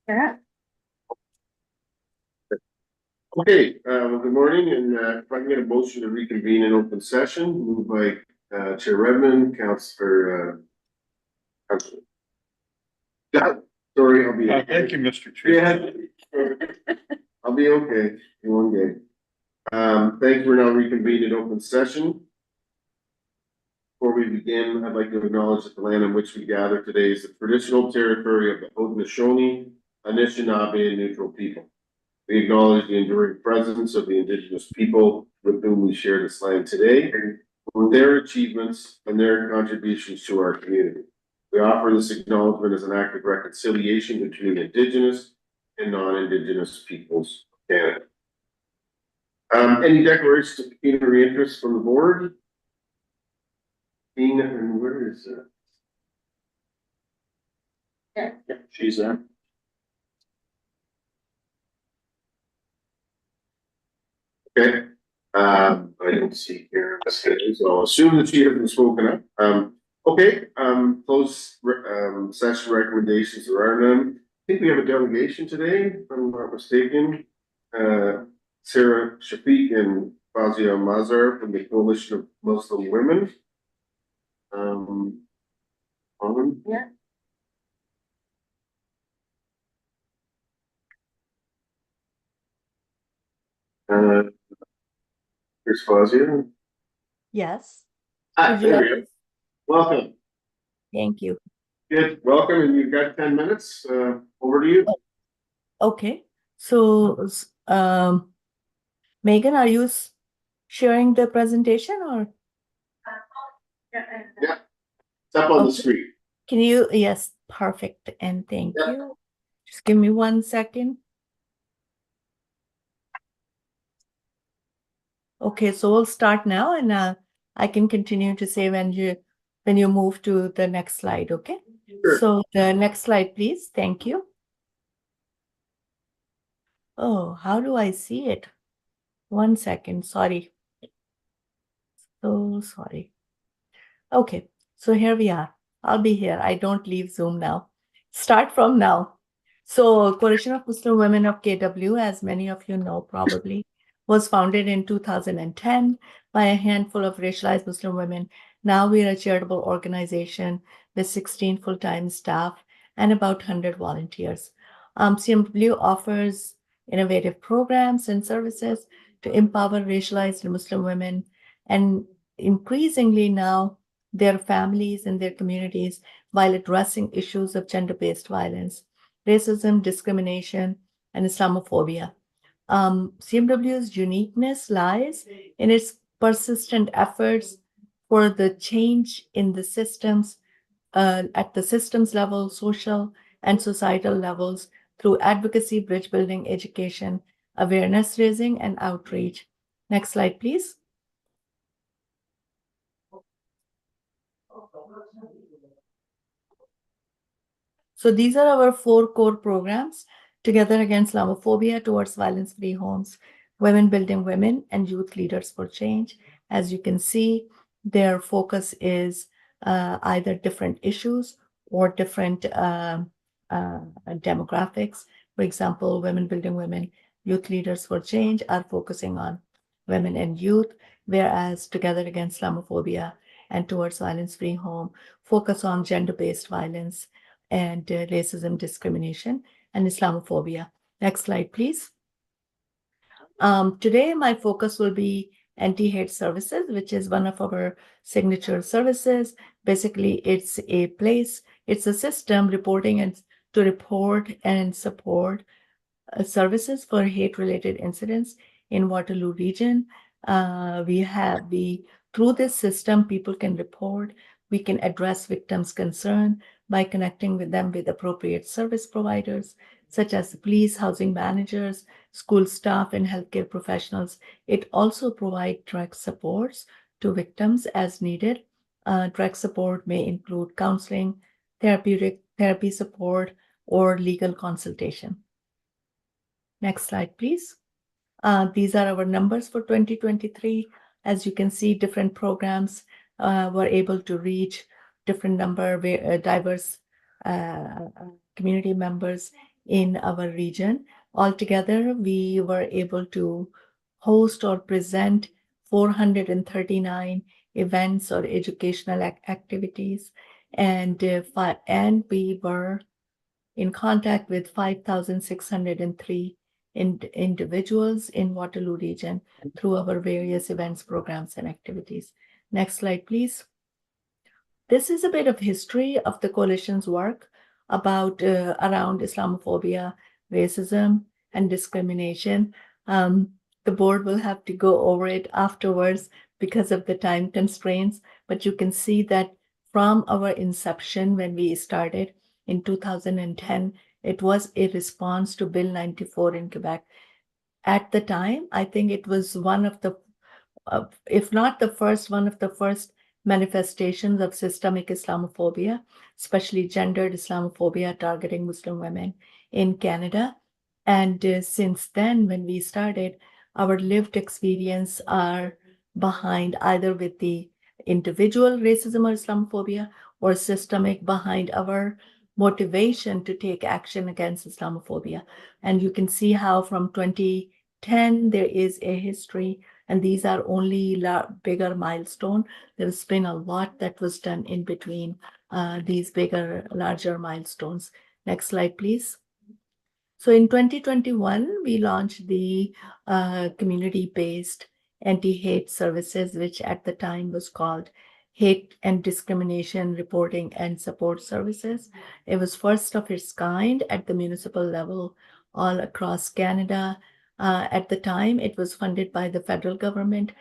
Yeah. Okay, well, good morning, and if I can get a motion to reconvene in open session, moved by Chair Redmond, Councillor. Yeah, sorry, I'll be. Thank you, Mr. Chair. Yeah. I'll be okay in one day. Thank you, we're now reconvened in open session. Before we begin, I'd like to acknowledge that the land on which we gather today is the traditional territory of the Haudenosaunee, Anishinaabe, and Neutral people. We acknowledge the enduring presence of the Indigenous people with whom we share this land today, for their achievements and their contributions to our community. We offer this acknowledgement as an act of reconciliation between Indigenous and non-Indigenous peoples of Canada. Any declarations of pecuniary interest from the board? Tina, and where is that? Yeah. She's there. Okay, I don't see here, so I'll assume that she hasn't spoken up. Okay, close, session recommendations, there are none. I think we have a delegation today, if I'm not mistaken. Sarah Shafiq and Fazia Mazar from the Coalition of Muslim Women. On. Yeah. Here's Fazia. Yes. Hi, Would you there like we go. Welcome. Thank you. Good, welcome, and you've got 10 minutes, over to you. Okay. So, Megan, are you sharing the presentation or Yeah, it's up on the Okay. screen. can you? Yes, perfect. And thank Yeah. you. Just give me 1 second. Okay, so we'll start now, and I can continue to say when you move to the next slide. Okay. Sure. So the next slide, please. Thank you. Oh, how do I see it? 1 second. Sorry. So sorry. Okay, so here we are. I'll be here. I don't leave Zoom now. Start from now. So Coalition of Muslim Women of KW, as many of you know probably, was founded in 2010 by a handful of racialized Muslim women. Now we're a charitable organization with 16 full-time staff and about 100 volunteers. CMW offers innovative programs and services to empower racialized Muslim women, and increasingly now their families and their communities while addressing issues of gender-based violence, racism, discrimination, and Islamophobia. CMW's uniqueness lies in its persistent efforts for the change in the systems at the systems level, social and societal levels through advocacy, bridge building, education, awareness raising, and outreach. Next slide, please. So these are our 4 core programs: Together Against Islamophobia, Towards Violence-Free Homes, Women Building Women, and Youth Leaders for Change. As you can see, their focus is either different issues or different demographics. For example, Women Building Women, Youth Leaders for Change are focusing on women and youth, whereas Together Against Islamophobia and Towards Violence-Free Home focus on gender-based violence and racism, discrimination, and Islamophobia. Next slide, please. Today, my focus will be anti-hate services, which is one of our signature services. Basically, it's a place, it's a system reporting and to report and support services for hate-related incidents in Waterloo region. Through this system, people can report. We can address victims' concern by connecting with them with appropriate service providers, such as police, housing managers, school staff, and healthcare professionals. It also provides direct supports to victims as needed. Direct support may include counseling, therapy support, or legal consultation. Next slide, please. These are our numbers for 2023. As you can see, different programs were able to reach different number of diverse community members in our region. Altogether, we were able to host or present 439 events or educational activities, and we were in contact with 5,603 individuals in Waterloo region through our various events, programs, and activities. Next slide, please. This is a bit of history of the coalition's work about around Islamophobia, racism, and discrimination. The board will have to go over it afterwards because of the time constraints, but you can see that from our inception when we started in 2010, it was a response to Bill 94 in Quebec. At the time, I think it was one of the if not the first, one of the first manifestations of systemic Islamophobia, especially gendered Islamophobia targeting Muslim women in Canada. And since then, when we started, our lived experience are behind either with the individual racism or Islamophobia or systemic behind our motivation to take action against Islamophobia. And you can see how from 2010, there is a history, and these are only bigger milestone. There's been a lot that was done in between these larger milestones. Next slide, please. So in 2021, we launched the community-based anti-hate services, which at the time was called Hate and Discrimination Reporting and Support Services. It was first of its kind at the municipal level all across Canada. At the time, it was funded by the federal government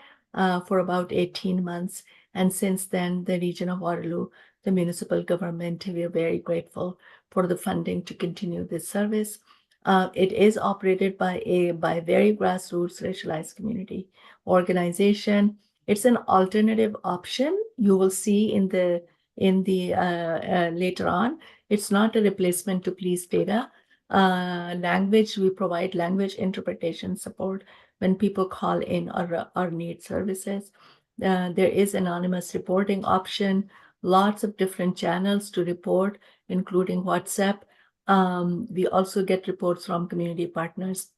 for about 18 months. And since then, the region of Waterloo, the municipal government, we are very grateful for the funding to continue this service. It is operated by a very grassroots racialized community organization. It's an alternative option. You will see in the later on. It's not a replacement to police data. Language, we provide language interpretation support when people call in or need services. There is anonymous reporting option, lots of different channels to report, including WhatsApp. We also get reports from community partners.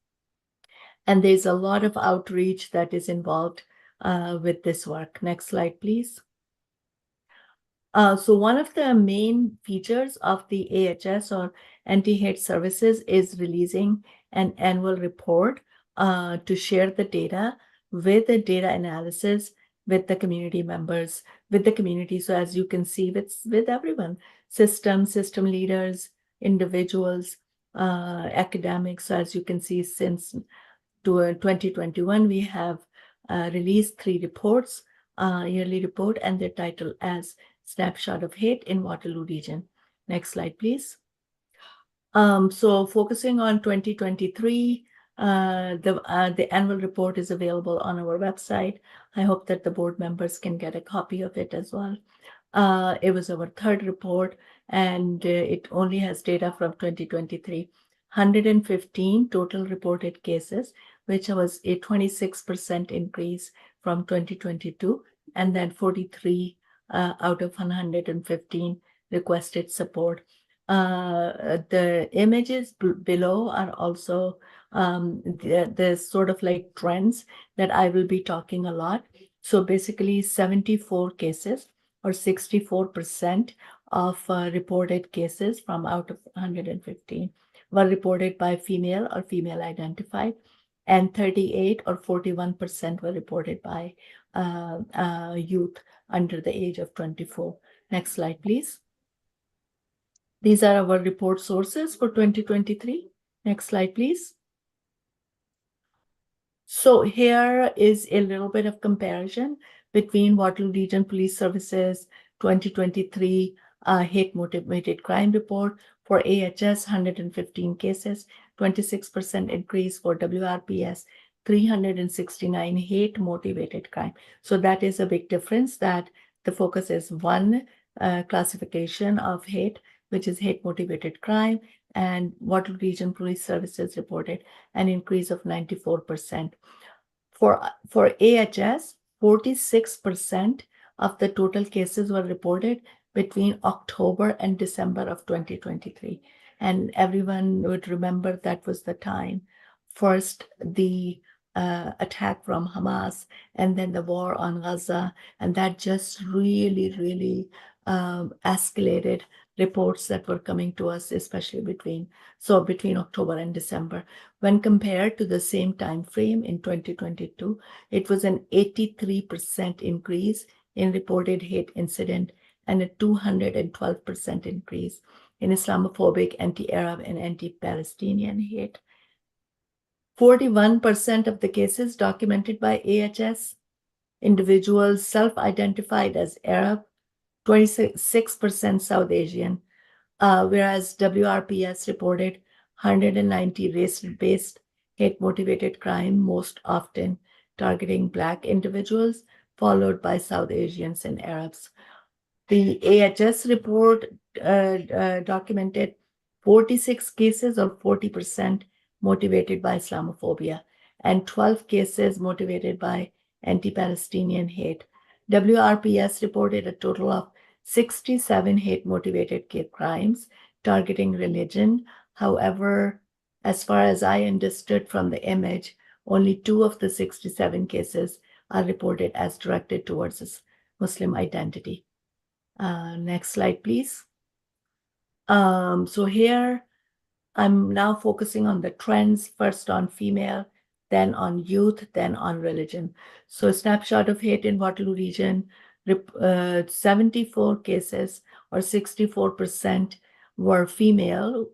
And there's a lot of outreach that is involved with this work. Next slide, please. So one of the main features of the AHS or anti-hate services is releasing an annual report to share the data with the data analysis with the community members, with the community. So as you can see, with everyone, system leaders, individuals, academics. So as you can see, since 2021, we have released 3 reports, yearly report, and their title as Snapshot of Hate in Waterloo region. Next slide, please. So focusing on 2023, the annual report is available on our website. I hope that the board members can get a copy of it as well. It was our 3rd report, and it only has data from 2023. 115 total reported cases, which was a 26% increase from 2022, and then 43 out of 115 requested support. The images below are also the sort of like trends that I will be talking a lot. So basically 74 cases or 64% of reported cases from out of 115 were reported by female or female identified, and 38 or 41% were reported by youth under the age of 24. Next slide, please. These are our report sources for 2023. Next slide, please. So here is a little bit of comparison between Waterloo Region Police Services 2023 hate-motivated crime report for AHS, 115 cases, 26% increase for WRPS, 369 hate-motivated crime. So that is a big difference, that the focus is one classification of hate, which is hate-motivated crime, and Waterloo Region Police Services reported an increase of 94%. For AHS, 46% of the total cases were reported between October and December of 2023. And everyone would remember that was the time. First, the attack from Hamas, and then the war on Gaza. And that just really escalated reports that were coming to us, especially between October and December. When compared to the same time frame in 2022, it was an 83% increase in reported hate incident and a 212% increase in Islamophobic, anti-Arab, and anti-Palestinian hate. 41% of the cases documented by AHS, individuals self-identified as Arab, 26% South Asian, whereas WRPS reported 190 race-based hate-motivated crime, most often targeting Black individuals, followed by South Asians and Arabs. The AHS report documented 46 cases, or 40%, motivated by Islamophobia, and 12 cases motivated by anti-Palestinian hate. WRPS reported a total of 67 hate-motivated crimes targeting religion. However, as far as I understood from the image, only 2 of the 67 cases are reported as directed towards Muslim identity. Next slide, please. So here, I'm now focusing on the trends, first on female, then on youth, then on religion. So a snapshot of hate in Waterloo region, 74 cases, or 64%, were female.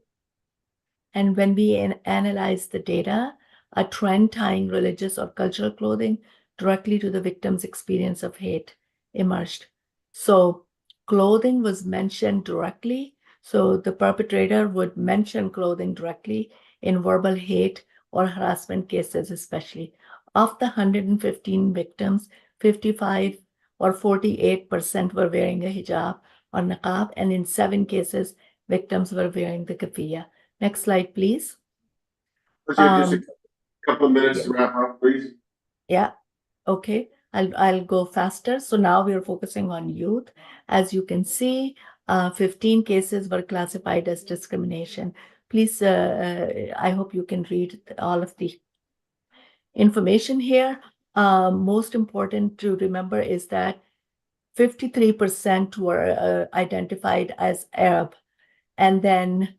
And when we analyze the data, a trend tying religious or cultural clothing directly to the victim's experience of hate emerged. So clothing was mentioned directly. So the perpetrator would mention clothing directly in verbal hate or harassment cases, especially. Of the 115 victims, 55 or 48% were wearing a hijab or niqab, and in 7 cases, victims were wearing the kafiyah. Next slide, please. Let's have just a couple of minutes to wrap up, please. Yeah. Okay. I'll go faster. So now we are focusing on youth. As you can see, 15 cases were classified as discrimination. Please, I hope you can read all of the information here. Most important to remember is that 53% were identified as Arab, and then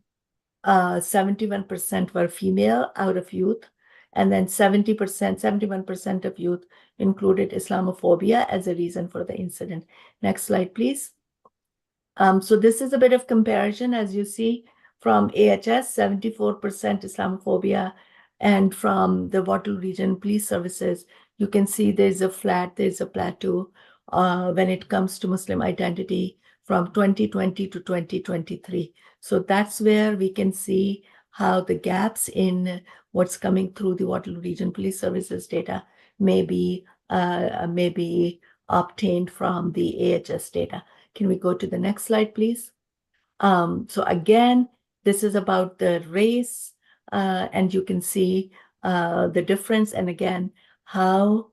71% were female out of youth, and then 71% of youth included Islamophobia as a reason for the incident. Next slide, please. So this is a bit of comparison, as you see, from AHS, 74% Islamophobia, and from the Waterloo Region Police Services, you can see there's a plateau when it comes to Muslim identity from 2020 to 2023. So that's where we can see how the gaps in what's coming through the Waterloo Region Police Services data may be obtained from the AHS data. Can we go to the next slide, please? So again, this is about the race, and you can see the difference, and again, how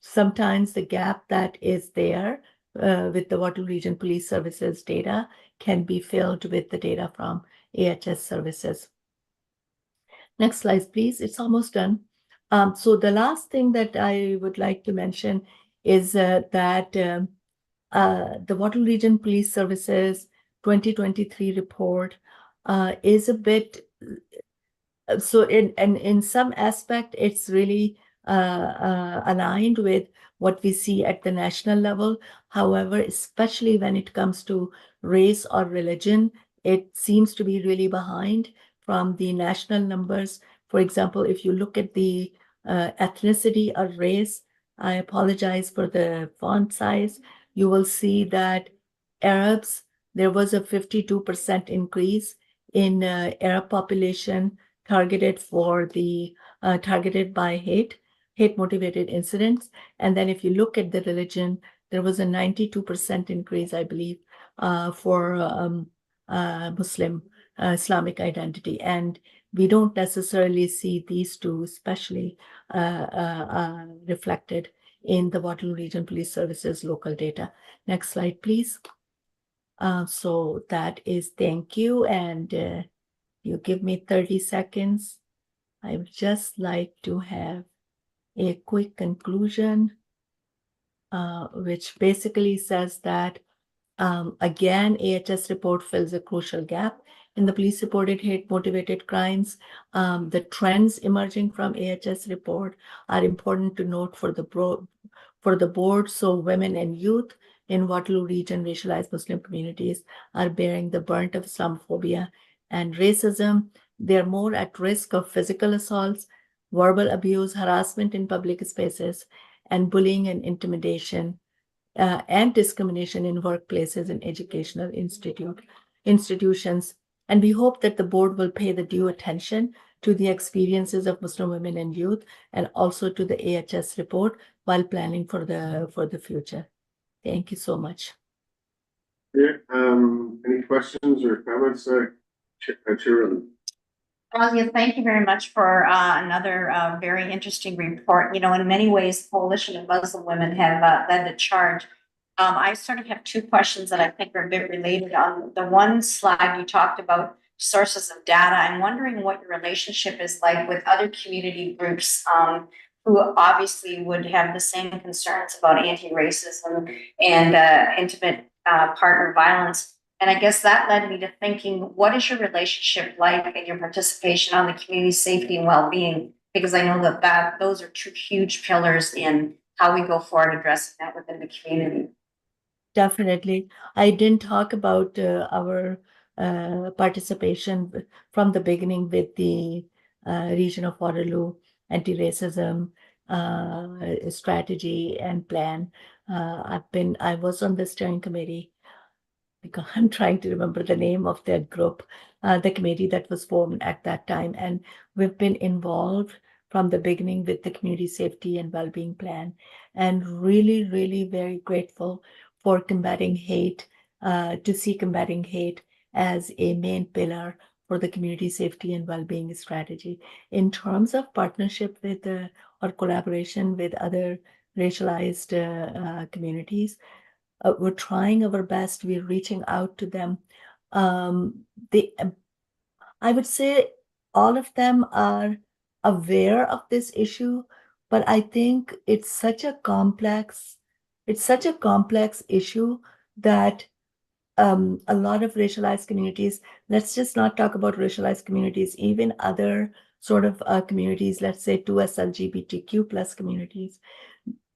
sometimes the gap that is there with the Waterloo Region Police Services data can be filled with the data from AHS services. Next slide, please. It's almost done. So the last thing that I would like to mention is that the Waterloo Region Police Services 2023 report is a bit, so in some aspect, it's really aligned with what we see at the national level. However, especially when it comes to race or religion, it seems to be really behind from the national numbers. For example, if you look at the ethnicity or race, I apologize for the font size, you will see that Arabs, there was a 52% increase in Arab population targeted by hate-motivated incidents. And then if you look at the religion, there was a 92% increase, I believe, for Muslim Islamic identity. And we don't necessarily see these two, especially reflected in the Waterloo Region Police Services local data. Next slide, please. So that is thank you. And you give me 30 seconds. I would just like to have a quick conclusion, which basically says that again, AHS report fills a crucial gap in the police-reported hate-motivated crimes. The trends emerging from AHS report are important to note for the board. So women and youth in Waterloo region racialized Muslim communities are bearing the brunt of Islamophobia and racism. They're more at risk of physical assaults, verbal abuse, harassment in public spaces, and bullying and intimidation and discrimination in workplaces and educational institutions. And we hope that the board will pay the due attention to the experiences of Muslim women and youth, and also to the AHS report while planning for the future. Thank you so much. Yeah, any questions or comments, Chair? Razia, thank you very much for another very interesting report. You know, in many ways, Coalition of Muslim Women have led the charge. I sort of have two questions that I think are a bit related. On the one slide, you talked about sources of data. I'm wondering what your relationship is like with other community groups who obviously would have the same concerns about anti-racism and intimate partner violence. And I guess that led me to thinking, what is your relationship like and your participation on the community safety and well-being? Because I know that those are two huge pillars in how we go forward addressing that within the community. Definitely. I didn't talk about our participation from the beginning with the region of Waterloo anti-racism strategy and plan. I was on the steering committee, because I'm trying to remember the name of that group, the committee that was formed at that time. And we've been involved from the beginning with the community safety and well-being plan, and really, really very grateful for combating hate, to see combating hate as a main pillar for the community safety and well-being strategy. In terms of partnership with or collaboration with other racialized communities, we're trying our best. We're reaching out to them. I would say all of them are aware of this issue, but I think it's such a complex issue that a lot of racialized communities, let's just not talk about racialized communities, even other sort of communities, let's say 2S LGBTQ plus communities,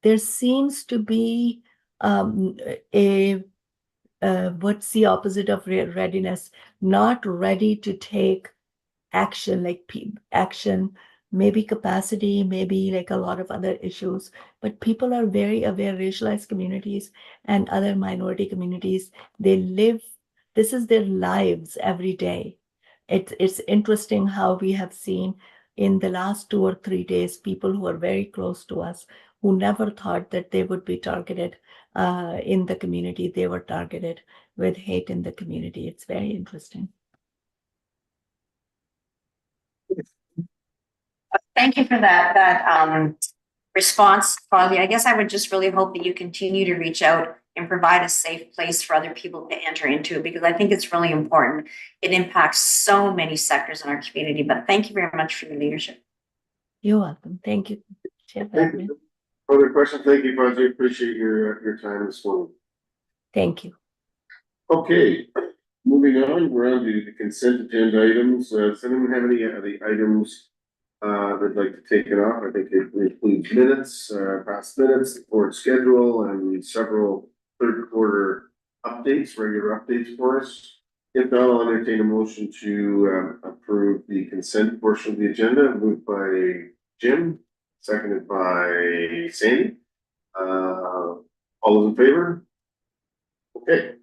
there seems to be a what's the opposite of readiness? Not ready to take action, like action, maybe capacity, maybe like a lot of other issues. But people are very aware, racialized communities and other minority communities, this is their lives every day. It's interesting how we have seen in the last 2 or 3 days, people who are very close to us, who never thought that they would be targeted in the community, they were targeted with hate in the community. It's very interesting. Thank you for that response, Fazli. I guess I would just really hope that you continue to reach out and provide a safe place for other people to enter into, because I think it's really important. It impacts so many sectors in our community. But thank you very much for your leadership. You're welcome. Thank you, Chair Thank Badman. you. Further questions? Thank you, Fuzzy. Appreciate your time this morning. Thank you. Okay, moving on, we're on to the consent agenda items. Does anyone have any of the items they'd like to take it off? I think it includes minutes, past minutes, the board schedule, and several third quarter updates, regular updates for us. If not, I'll entertain a motion to approve the consent portion of the agenda, moved by Jim, seconded by Sandy. All those in favor? Okay.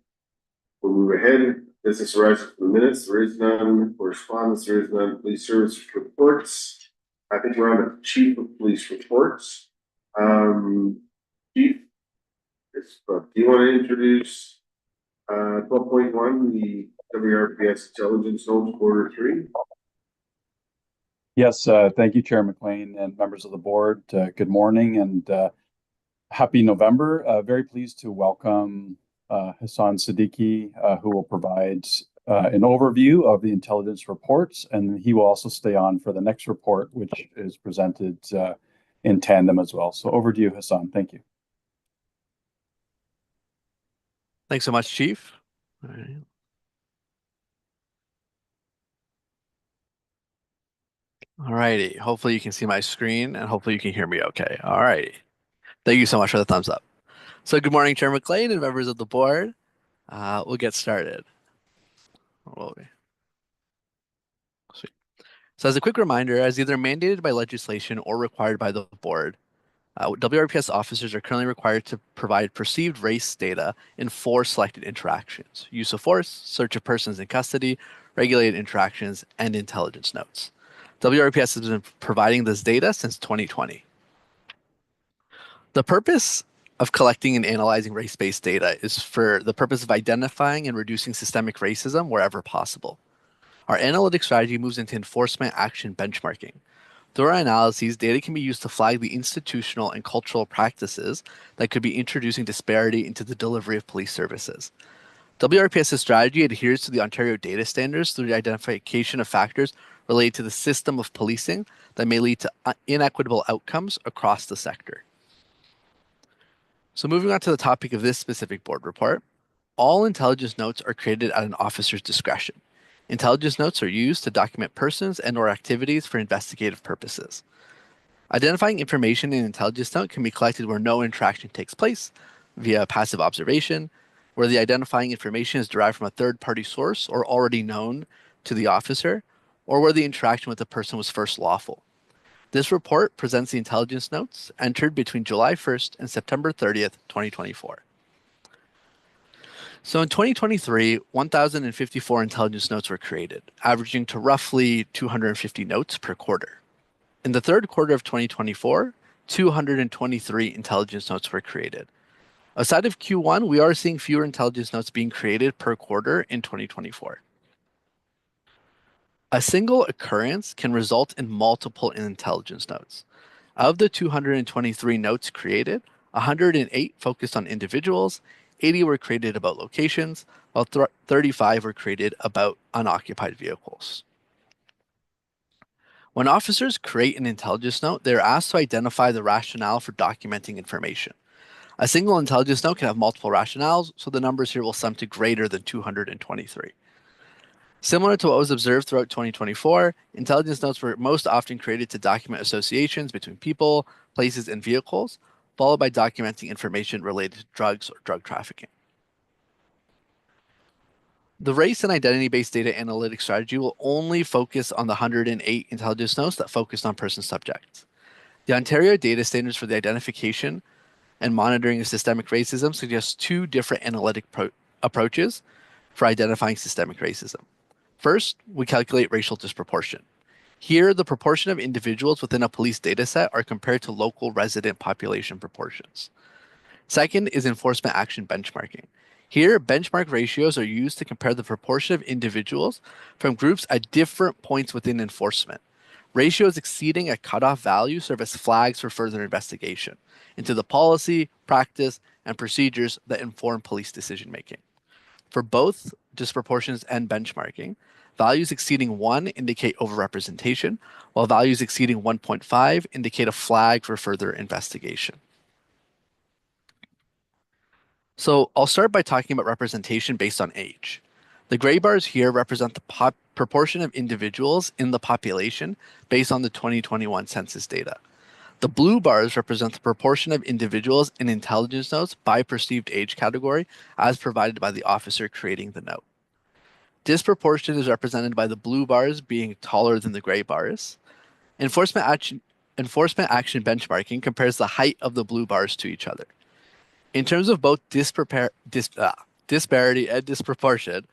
We'll move ahead. Business arises from the minutes. There is none. Correspondence, there is none. Police service reports. I think we're on the chief of police reports. Chief, do you want to introduce 12.1, the WRPS Intelligence Notes Quarter 3? Yes, thank you, Chair McLean and members of the board. Good morning and happy November. Very pleased to welcome Hassan Siddiqui, who will provide an overview of the intelligence reports, and he will also stay on for the next report, which is presented in tandem as well. So over to you, Hassan. Thank you. Thanks so much, Chief. All right. All righty. Hopefully you can see my screen and hopefully you can hear me okay. All righty. Thank you so much for the thumbs up. So good morning, Chair McLean and members of the board. We'll get started. Where will we? Sweet. So as a quick reminder, as either mandated by legislation or required by the board, WRPS officers are currently required to provide perceived race data in 4 selected interactions: use of force, search of persons in custody, regulated interactions, and intelligence notes. WRPS has been providing this data since 2020. The purpose of collecting and analyzing race-based data is for the purpose of identifying and reducing systemic racism wherever possible. Our analytic strategy moves into enforcement action benchmarking. Through our analyses, data can be used to flag the institutional and cultural practices that could be introducing disparity into the delivery of police services. WRPS's strategy adheres to the Ontario data standards through the identification of factors related to the system of policing that may lead to inequitable outcomes across the sector. So moving on to the topic of this specific board report, all intelligence notes are created at an officer's discretion. Intelligence notes are used to document persons and/or activities for investigative purposes. Identifying information in an intelligence note can be collected where no interaction takes place, via passive observation, where the identifying information is derived from a third-party source or already known to the officer, or where the interaction with the person was first lawful. This report presents the intelligence notes entered between July 1st and September 30th, 2024. So in 2023, 1,054 intelligence notes were created, averaging to roughly 250 notes per quarter. In the third quarter of 2024, 223 intelligence notes were created. Aside of Q1, we are seeing fewer intelligence notes being created per quarter in 2024. A single occurrence can result in multiple intelligence notes. Of the 223 notes created, 108 focused on individuals, 80 were created about locations, while 35 were created about unoccupied vehicles. When officers create an intelligence note, they are asked to identify the rationale for documenting information. A single intelligence note can have multiple rationales, so the numbers here will sum to greater than 223. Similar to what was observed throughout 2024, intelligence notes were most often created to document associations between people, places, and vehicles, followed by documenting information related to drugs or drug trafficking. The race and identity-based data analytics strategy will only focus on the 108 intelligence notes that focused on person subjects. The Ontario data standards for the identification and monitoring of systemic racism suggests 2 different analytic approaches for identifying systemic racism. First, we calculate racial disproportion. Here, the proportion of individuals within a police data set are compared to local resident population proportions. Second is enforcement action benchmarking. Here, benchmark ratios are used to compare the proportion of individuals from groups at different points within enforcement. Ratios exceeding a cutoff value serve as flags for further investigation into the policy, practice, and procedures that inform police decision-making. For both disproportions and benchmarking, values exceeding 1 indicate overrepresentation, while values exceeding 1.5 indicate a flag for further investigation. So I'll start by talking about representation based on age. The gray bars here represent the proportion of individuals in the population based on the 2021 census data. The blue bars represent the proportion of individuals in intelligence notes by perceived age category as provided by the officer creating the note. Disproportion is represented by the blue bars being taller than the gray bars. Enforcement action benchmarking compares the height of the blue bars to each other. In terms of both disparity and disproportion,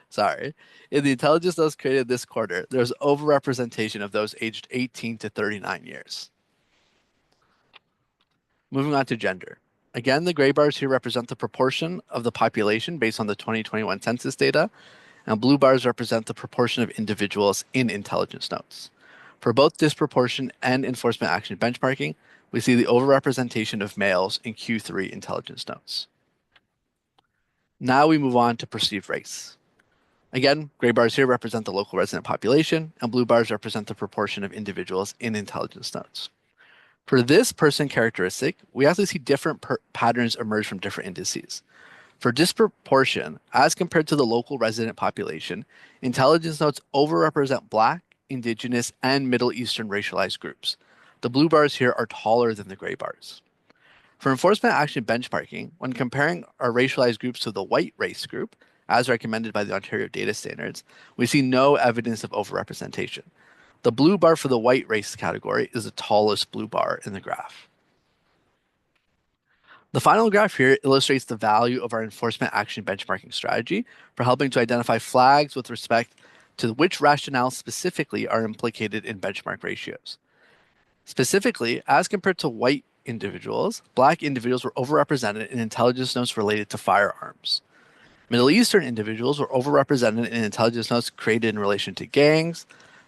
in the intelligence notes created this quarter, there's overrepresentation of those aged 18 to 39 years. Moving on to gender. Again, the gray bars here represent the proportion of the population based on the 2021 census data, and blue bars represent the proportion of individuals in intelligence notes. For both disproportion and enforcement action benchmarking, we see the overrepresentation of males in Q3 intelligence notes. Now we move on to perceived race. Again, gray bars here represent the local resident population, and blue bars represent the proportion of individuals in intelligence notes. For this person characteristic, we actually see different patterns emerge from different indices. For disproportion, as compared to the local resident population, intelligence notes overrepresent Black, Indigenous, and Middle Eastern racialized groups. The blue bars here are taller than the gray bars. For enforcement action benchmarking, when comparing our racialized groups to the white race group, as recommended by the Ontario Data Standards, we see no evidence of overrepresentation. The blue bar for the white race category is the tallest blue bar in the graph. The final graph here illustrates the value of our enforcement action benchmarking strategy for helping to identify flags with respect to which rationales specifically are implicated in benchmark ratios. Specifically, as compared to white individuals, Black individuals were overrepresented in intelligence notes related to firearms. Middle Eastern individuals were overrepresented in intelligence notes created in relation to gangs,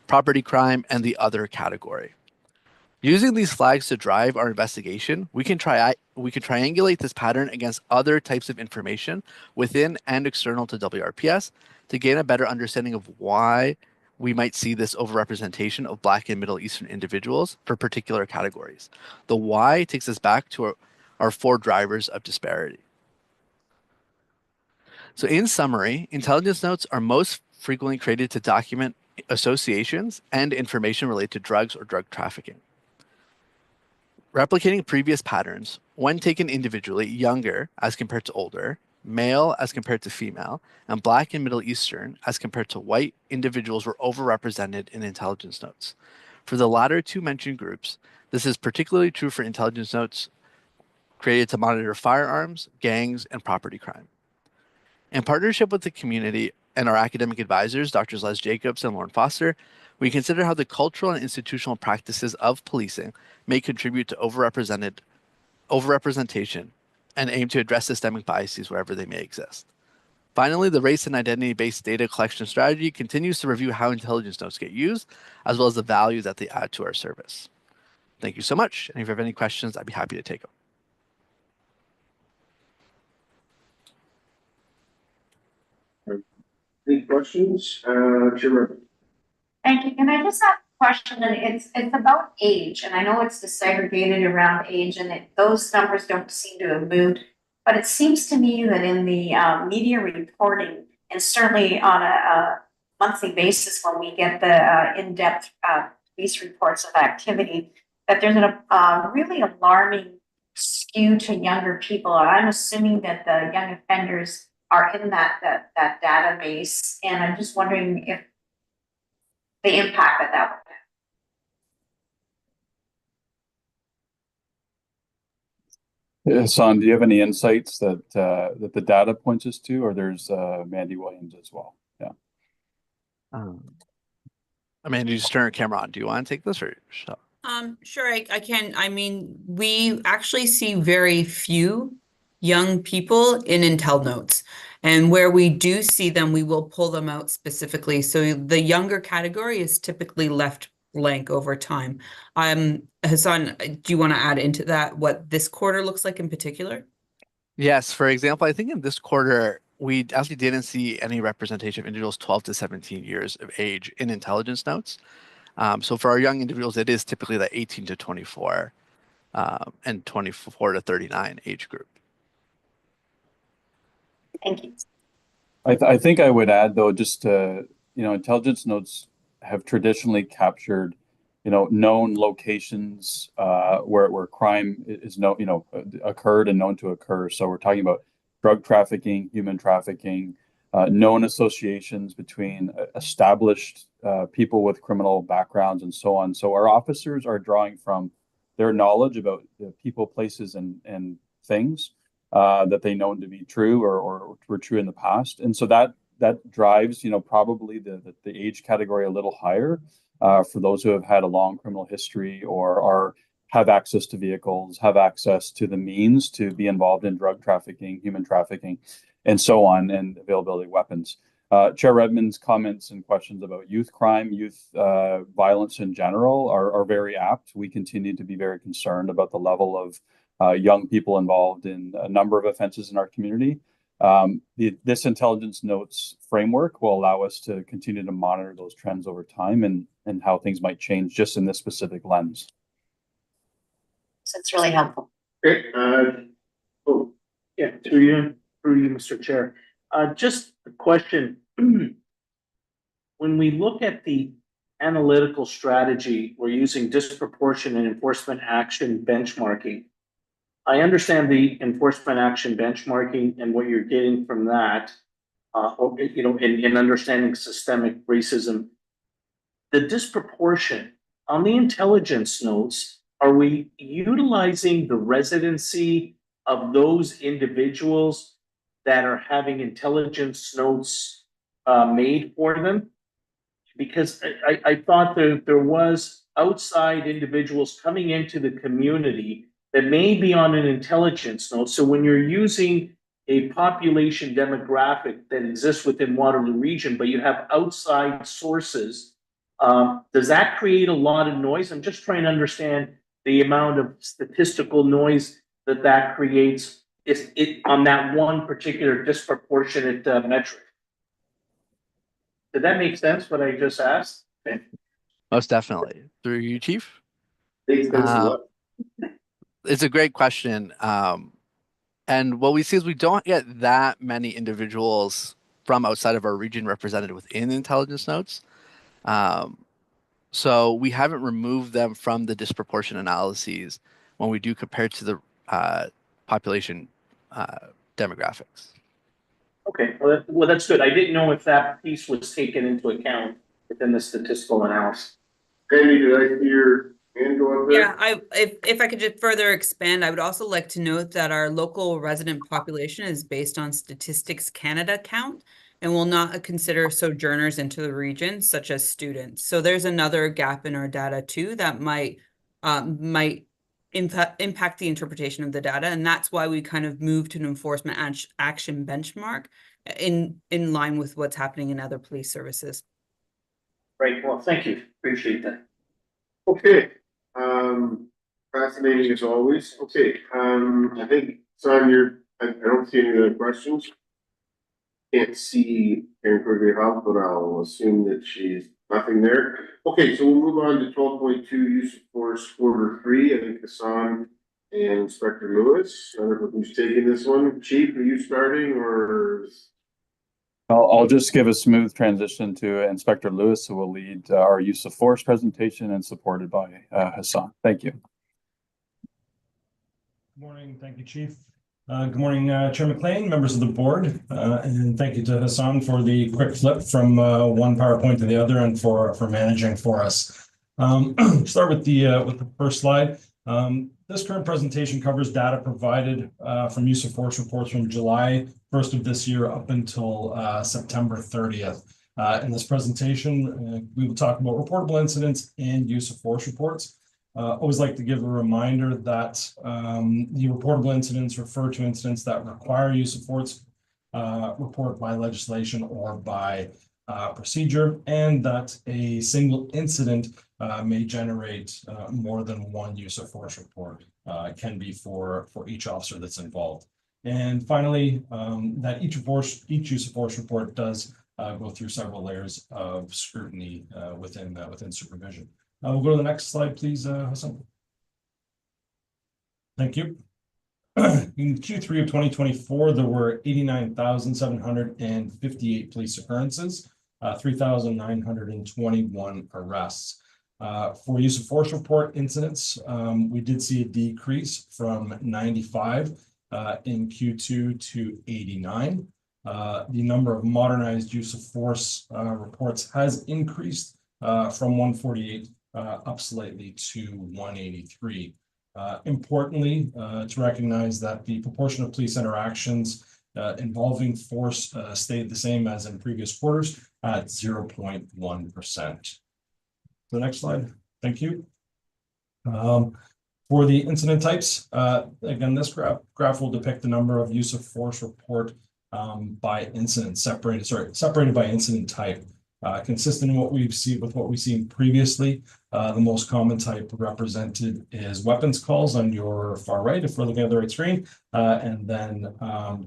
property crime, and the other category. Using these flags to drive our investigation, we can triangulate this pattern against other types of information within and external to WRPS to gain a better understanding of why we might see this overrepresentation of Black and Middle Eastern individuals for particular categories. The why takes us back to our 4 drivers of disparity. So in summary, intelligence notes are most frequently created to document associations and information related to drugs or drug trafficking. Replicating previous patterns, when taken individually, younger as compared to older, male as compared to female, and Black and Middle Eastern as compared to white individuals were overrepresented in intelligence notes. For the latter 2 mentioned groups, this is particularly true for intelligence notes created to monitor firearms, gangs, and property crime. In partnership with the community and our academic advisors, Drs. Les Jacobs and Lauren Foster, we consider how the cultural and institutional practices of policing may contribute to overrepresentation and aim to address systemic biases wherever they may exist. Finally, the race and identity-based data collection strategy continues to review how intelligence notes get used, as well as the value that they add to our service. Thank you so much. And if you have any questions, I'd be happy to take them. Any questions? Chair. Thank you. Can I just have a question? And it's about age, and I know it's disaggregated around age, and those numbers don't seem to have moved. But it seems to me that in the media reporting, and certainly on a monthly basis when we get the in-depth police reports of activity, that there's a really alarming skew to younger people. And I'm assuming that the young offenders are in that database, and I'm just wondering if the impact that would have. Hassan, do you have any insights that the data points us to, or there's Mandy Williams as well? Yeah. Amanda, you just turn your camera on. Do you want to take this or shut up? Sure, I can. I mean, we actually see very few young people in Intel notes. And where we do see them, we will pull them out specifically. So the younger category is typically left blank over time. Hassan, do you want to add into that what this quarter looks like in particular? Yes, for example, I think in this quarter, we actually didn't see any representation of individuals 12 to 17 years of age in intelligence notes. So for our young individuals, it is typically the 18 to 24 and 24 to 39 age group. Thank you. I think I would add, though, just intelligence notes have traditionally captured, known locations where crime is occurred and known to occur. So we're talking about drug trafficking, human trafficking, known associations between established people with criminal backgrounds and so on. So our officers are drawing from their knowledge about the people, places, and things that they know to be true or were true in the past. And so that drives, probably the age category a little higher for those who have had a long criminal history or have access to vehicles, have access to the means to be involved in drug trafficking, human trafficking, and so on, and availability of weapons. Chair Redmond's comments and questions about youth crime, youth violence in general are very apt. We continue to be very concerned about the level of young people involved in a number of offenses in our community. This intelligence notes framework will allow us to continue to monitor those trends over time and how things might change just in this specific lens. So it's really helpful. Okay, Yeah, through you, Mr. Chair. Just a question. When we look at the analytical strategy, we're using disproportionate enforcement action benchmarking. I understand the enforcement action benchmarking and what you're getting from that, in understanding systemic racism. The disproportion on the intelligence notes, are we utilizing the residency of those individuals that are having intelligence notes made for them? Because I thought that there was outside individuals coming into the community that may be on an intelligence note. So when you're using a population demographic that exists within Waterloo region, but you have outside sources, does that create a lot of noise? I'm just trying to understand the amount of statistical noise that creates on that one particular disproportionate metric. Did that make sense, what I just asked? Most definitely. Through you, Chief. makes sense a lot. It's a great question. And what we see is we don't get that many individuals from outside of our region represented within intelligence notes. So we haven't removed them from the disproportion analyses when we do compare to the population demographics. Okay, well, that's good. I didn't know if that piece was taken into account within the statistical analysis. Randy, did I hear your hand go up there? Yeah, if I could just further expand, I would also like to note that our local resident population is based on Statistics Canada count and will not consider sojourners into the region, such as students. So there's another gap in our data too that might impact the interpretation of the data, and that's why we kind of moved to an enforcement action benchmark in line with what's happening in other police services. Right, well, thank you, appreciate that. Okay, fascinating as always. Okay, I think, Son, I don't see any other questions. Can't see Karen Kruger, but I'll assume that she's nothing there. Okay, so we'll move on to 12.2, use of force, order 3. I think Hassan and Inspector Lewis. I don't know who's taking this one. Chief, are you starting or? I'll just give a smooth transition to Inspector Lewis, who will lead our use of force presentation and supported by Hassan. Thank you. Good morning. Thank you, Chief. Good morning, Chair McLean, members of the board, and thank you to Hassan for the quick flip from one PowerPoint to the other and for managing for us. Start with the first slide. This current presentation covers data provided from use of force reports from July 1st of this year up until September 30th. In this presentation, we will talk about reportable incidents and use of force reports. Always like to give a reminder that the reportable incidents refer to incidents that require use of force report by legislation or by procedure, and that a single incident may generate more than one use of force report. It can be for each officer that's involved. And finally, that each use of force report does go through several layers of scrutiny within supervision. We'll go to the next slide, please, Hassan. Thank you. In Q3 of 2024, there were 89,758 police occurrences, 3,921 arrests. For use of force report incidents, we did see a decrease from 95 in Q2 to 89. The number of modernized use of force reports has increased from 148 up slightly to 183. Importantly, to recognize that the proportion of police interactions involving force stayed the same as in previous quarters at 0.1%. The next slide. Thank you. For the incident types, again, this graph will depict the number of use of force report by incident separated by incident type. Consistent in what we've seen with what we've seen previously. The most common type represented is weapons calls on your far right, if we're looking at the right screen, and then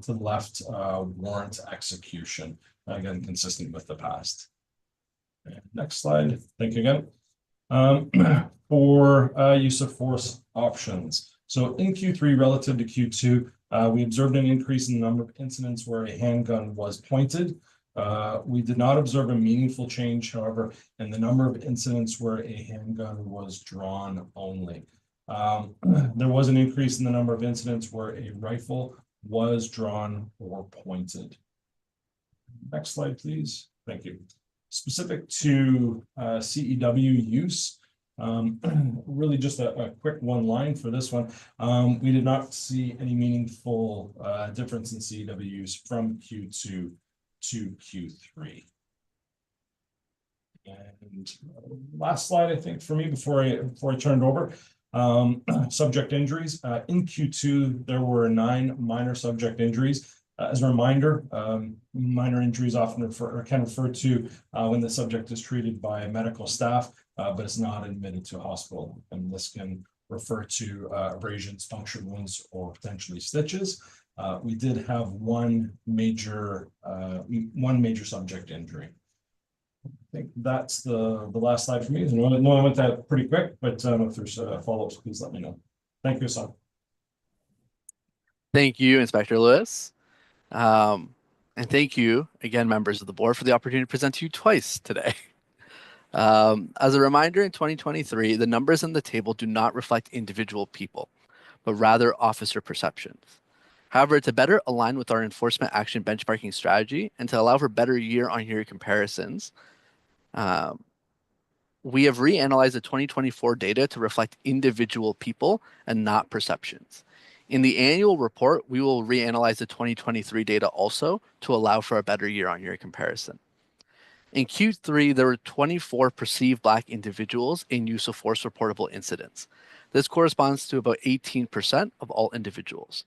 to the left, warrant execution. Again, consistent with the past. And next slide. Thank you again. For use of force options. So in Q3 relative to Q2, we observed an increase in the number of incidents where a handgun was pointed. We did not observe a meaningful change, however, in the number of incidents where a handgun was drawn only. There was an increase in the number of incidents where a rifle was drawn or pointed. Next slide, please. Thank you. Specific to CEW use, really just a quick one line for this one. We did not see any meaningful difference in CEW use from Q2 to Q3. And last slide, I think, for me before I turn it over. Subject injuries. In Q2, there were 9 minor subject injuries. As a reminder, minor injuries often can refer to when the subject is treated by medical staff, but it's not admitted to a hospital. And this can refer to abrasions, punctured wounds, or potentially stitches. We did have one major subject injury. I think that's the last slide for me. I know I went that pretty quick, but if there's follow-ups, please let me know. Thank you, Sam. Thank you, Inspector Lewis. And thank you again, members of the board, for the opportunity to present to you twice today. As a reminder, in 2023, the numbers in the table do not reflect individual people, but rather officer perceptions. However, to better align with our enforcement action benchmarking strategy and to allow for better year-on-year comparisons, we have reanalyzed the 2024 data to reflect individual people and not perceptions. In the annual report, we will reanalyze the 2023 data also to allow for a better year-on-year comparison. In Q3, there were 24 perceived Black individuals in use of force reportable incidents. This corresponds to about 18% of all individuals.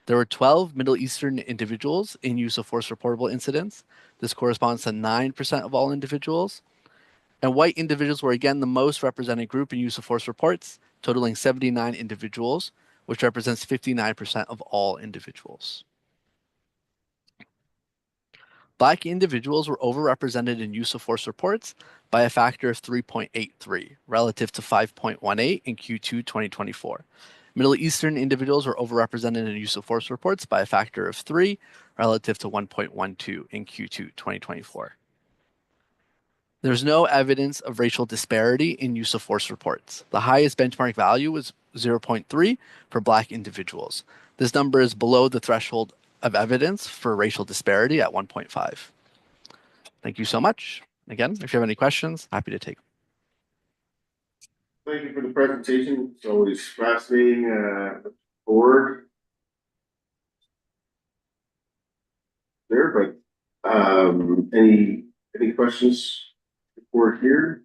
There were 12 Middle Eastern individuals in use of force reportable incidents. This corresponds to 9% of all individuals. And white individuals were again the most represented group in use of force reports, totaling 79 individuals, which represents 59% of all individuals. Black individuals were overrepresented in use of force reports by a factor of 3.83 relative to 5.18 in Q2 2024. Middle Eastern individuals were overrepresented in use of force reports by a factor of 3 relative to 1.12 in Q2 2024. There's no evidence of racial disparity in use of force reports. The highest benchmark value was 0.3 for Black individuals. This number is below the threshold of evidence for racial disparity at 1.5. Thank you so much. Again, if you have any questions, happy to take them. Thank you for the presentation. It's always fascinating board there, but any questions before here?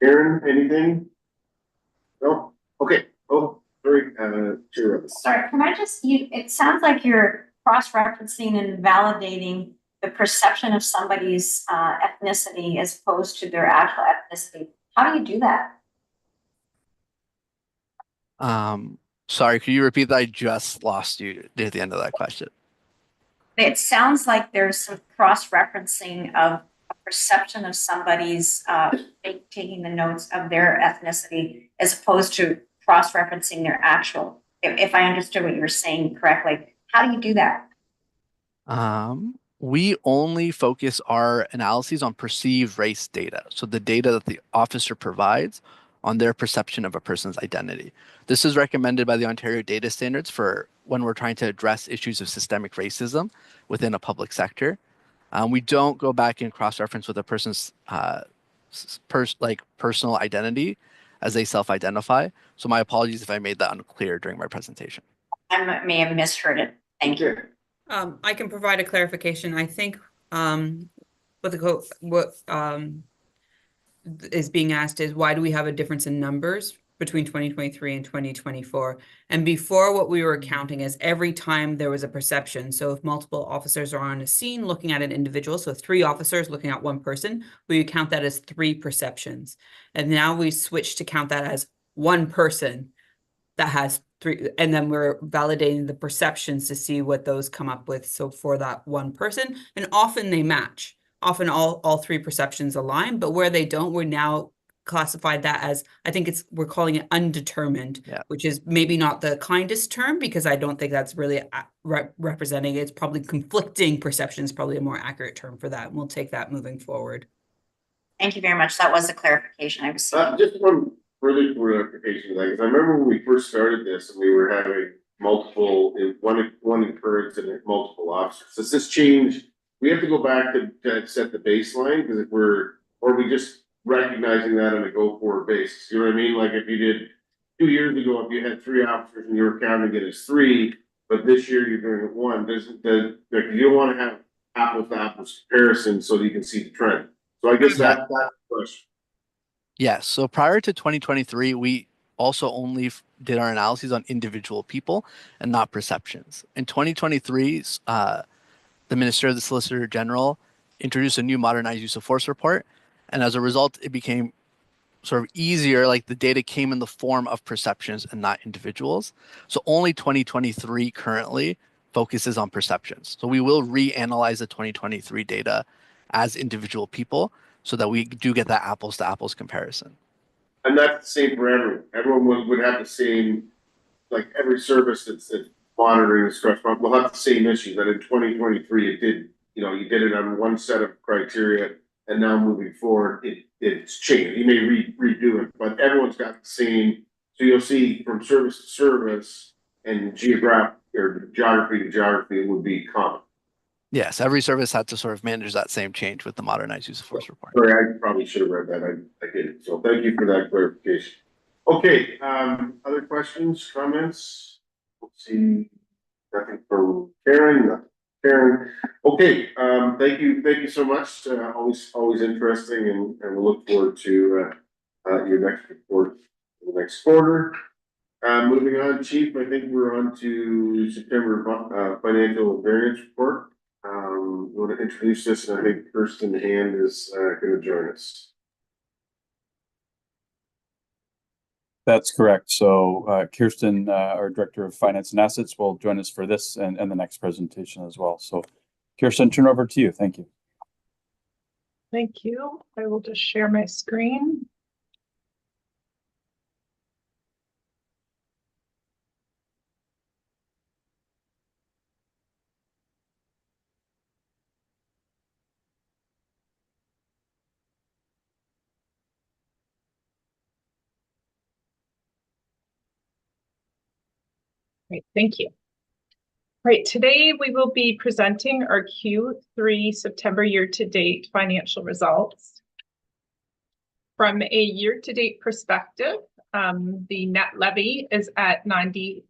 Aaron, anything? No? Okay. Oh, sorry, Chair. Sorry, can I just, it sounds like you're cross-referencing and validating the perception of somebody's ethnicity as opposed to their actual ethnicity. How do you do that? Sorry, could you repeat that? I just lost you at the end of that question. It sounds like there's some cross-referencing of a perception of somebody's taking the notes of their ethnicity as opposed to cross-referencing their actual, if I understood what you were saying correctly. How do you do that? We only focus our analyses on perceived race data. So the data that the officer provides on their perception of a person's identity. This is recommended by the Ontario Data Standards for when we're trying to address issues of systemic racism within a public sector. We don't go back and cross-reference with a person's personal identity as they self-identify. So my apologies if I made that unclear during my presentation. I may have misheard it. Thank you. I can provide a clarification. I think what is being asked is why do we have a difference in numbers between 2023 and 2024. And before, what we were counting is every time there was a perception. So if multiple officers are on a scene looking at an individual, so 3 officers looking at one person, we would count that as 3 perceptions. And now we switched to count that as 1 person that has 3, and then we're validating the perceptions to see what those come up with. So for that 1 person, and often they match. Often all 3 perceptions align, but where they don't, we're now classified that as, I think we're calling it undetermined, Yeah. which is maybe not the kindest term, because I don't think that's really representing. It's probably conflicting perceptions, probably a more accurate term for that. And we'll take that moving forward. Thank you very much. That was a clarification I was seeking. Just one further clarification, like, 'cause I remember when we first started this and we were having multiple, one occurrence and multiple officers. Does this change? We have to go back to set the baseline, because if or we just recognizing that on a go forward basis, you know what I mean? Like if you did 2 years ago, if you had 3 officers and you were counting it as 3, but this year you're doing it 1, like you don't want to have apples to apples comparison so that you can see the trend. So I guess that's the question. Yes. So prior to 2023, we also only did our analyses on individual people and not perceptions. In 2023, the Minister of the Solicitor General introduced a new modernized use of force report. And as a result, it became sort of easier, like the data came in the form of perceptions and not individuals. So only 2023 currently focuses on perceptions. So we will reanalyze the 2023 data as individual people so that we do get that apples to apples comparison. And that's the same for everyone. Everyone would have the same, like every service that's monitoring the stress front will have the same issue. That in 2023 it did, you did it on one set of criteria, and now moving forward it's changed. You may redo it, but everyone's got the same. So you'll see from service to service and geography to geography, it would be common. Yes, every service had to sort of manage that same change with the modernized use of force report. Sorry, I probably should have read that. I didn't. So thank you for that clarification. Okay, other questions, comments? Let's see. Nothing from Karen. Nothing. Karen. Okay, thank you so much. Always interesting, and we'll look forward to your next report in the next quarter. Moving on, Chief, I think we're on to September financial variance report. We want to introduce this, and I think Kirsten Hand is going to join us. That's correct. So Kirsten, our Director of Finance and Assets, will join us for this and the next presentation as well. So Kirsten, turn over to you. Thank you. Thank you. I will just share my screen. Great, thank you. Right, today we will be presenting our Q3 September year-to-date financial results. From a year-to-date perspective, the net levy is at 96%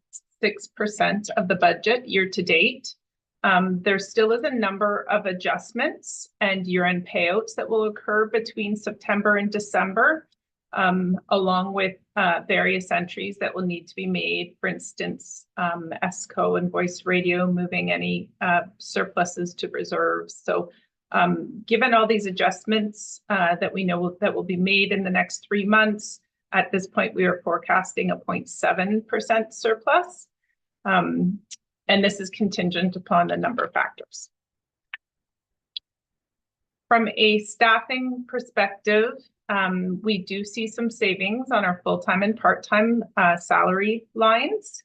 of the budget year-to-date. There still is a number of adjustments and year-end payouts that will occur between September and December, along with various entries that will need to be made. For instance, ESCO and Voice Radio moving any surpluses to reserves. So given all these adjustments that we know that will be made in the next 3 months, at this point we are forecasting a 0.7% surplus. And this is contingent upon a number of factors. From a staffing perspective, we do see some savings on our full-time and part-time salary lines.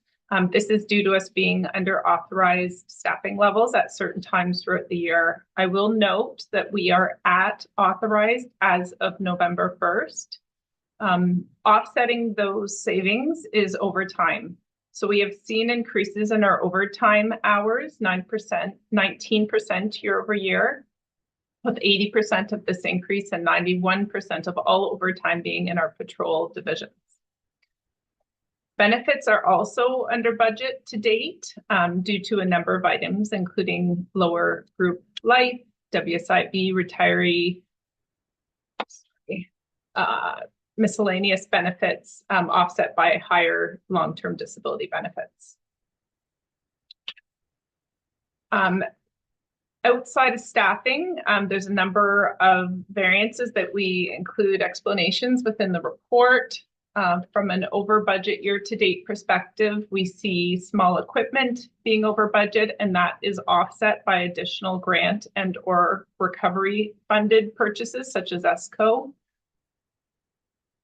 This is due to us being under authorized staffing levels at certain times throughout the year. I will note that we are at authorized as of November 1st. Offsetting those savings is overtime. So we have seen increases in our overtime hours, 19% year over year, with 80% of this increase and 91% of all overtime being in our patrol divisions. Benefits are also under budget to date due to a number of items, including lower group life, WSIB, retiree, miscellaneous benefits offset by higher long-term disability benefits. Outside of staffing, there's a number of variances that we include explanations within the report. From an over budget year-to-date perspective, we see small equipment being over budget, and that is offset by additional grant and or recovery funded purchases such as ESCO.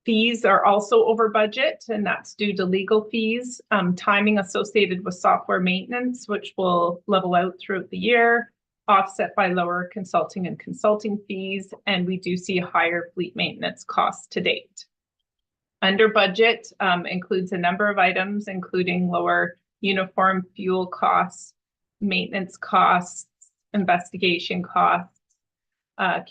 Fees are also over budget, and that's due to legal fees, timing associated with software maintenance, which will level out throughout the year, offset by lower consulting and consulting fees, and we do see higher fleet maintenance costs to date. Under budget includes a number of items, including lower uniform fuel costs, maintenance costs, investigation costs,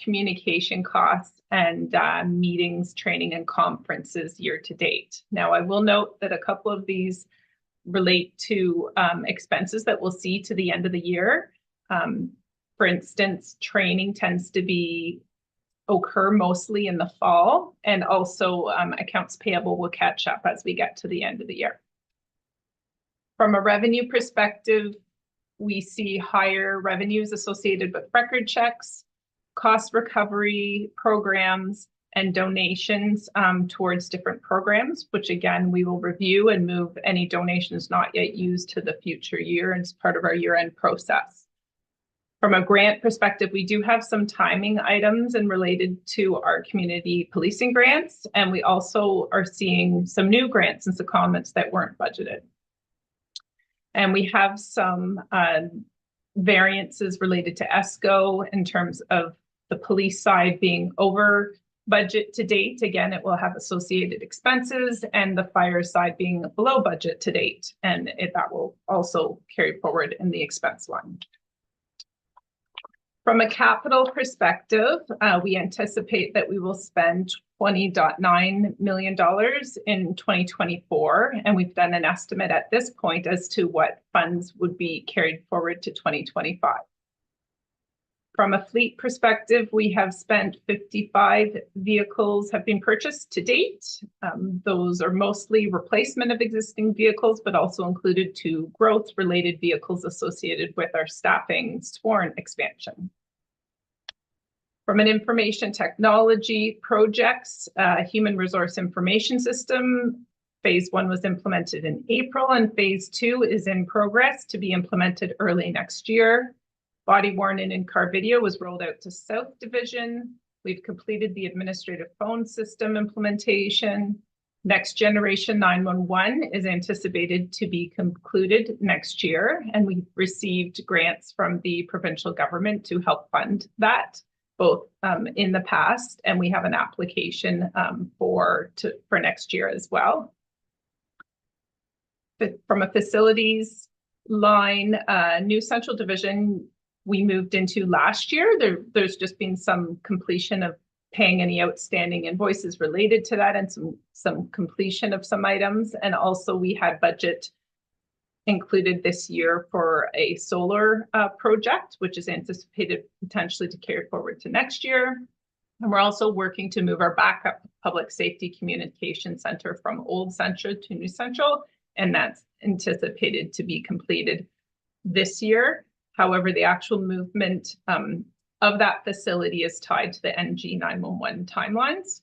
communication costs, and meetings, training, and conferences year to date. Now, I will note that a couple of these relate to expenses that we'll see to the end of the year. For instance, training tends to occur mostly in the fall, and also accounts payable will catch up as we get to the end of the year. From a revenue perspective, we see higher revenues associated with record checks, cost recovery programs, and donations towards different programs, which again, we will review and move any donations not yet used to the future year as part of our year-end process. From a grant perspective, we do have some timing items and related to our community policing grants, and we also are seeing some new grants and secondments that weren't budgeted. And we have some variances related to ESCO in terms of the police side being over budget to date. Again, it will have associated expenses, and the fire side being below budget to date, and that will also carry forward in the expense line. From a capital perspective, we anticipate that we will spend $20.9 million in 2024, and we've done an estimate at this point as to what funds would be carried forward to 2025. From a fleet perspective, we have spent 55 vehicles have been purchased to date. Those are mostly replacement of existing vehicles, but also included to growth-related vehicles associated with our staffing sworn expansion. From an information technology projects, human resource information system, phase 1 was implemented in April, and phase 2 is in progress to be implemented early next year. Body worn and in-car video was rolled out to South Division. We've completed the administrative phone system implementation. Next generation 911 is anticipated to be concluded next year, and we've received grants from the provincial government to help fund that, both in the past, and we have an application for next year as well. But from a facilities line, new central division we moved into last year. There's just been some completion of paying any outstanding invoices related to that, and some completion of some items. And also we had budget included this year for a solar project, which is anticipated potentially to carry forward to next year. And we're also working to move our backup public safety communication center from Old Central to New Central, and that's anticipated to be completed this year. However, the actual movement of that facility is tied to the NG 911 timelines.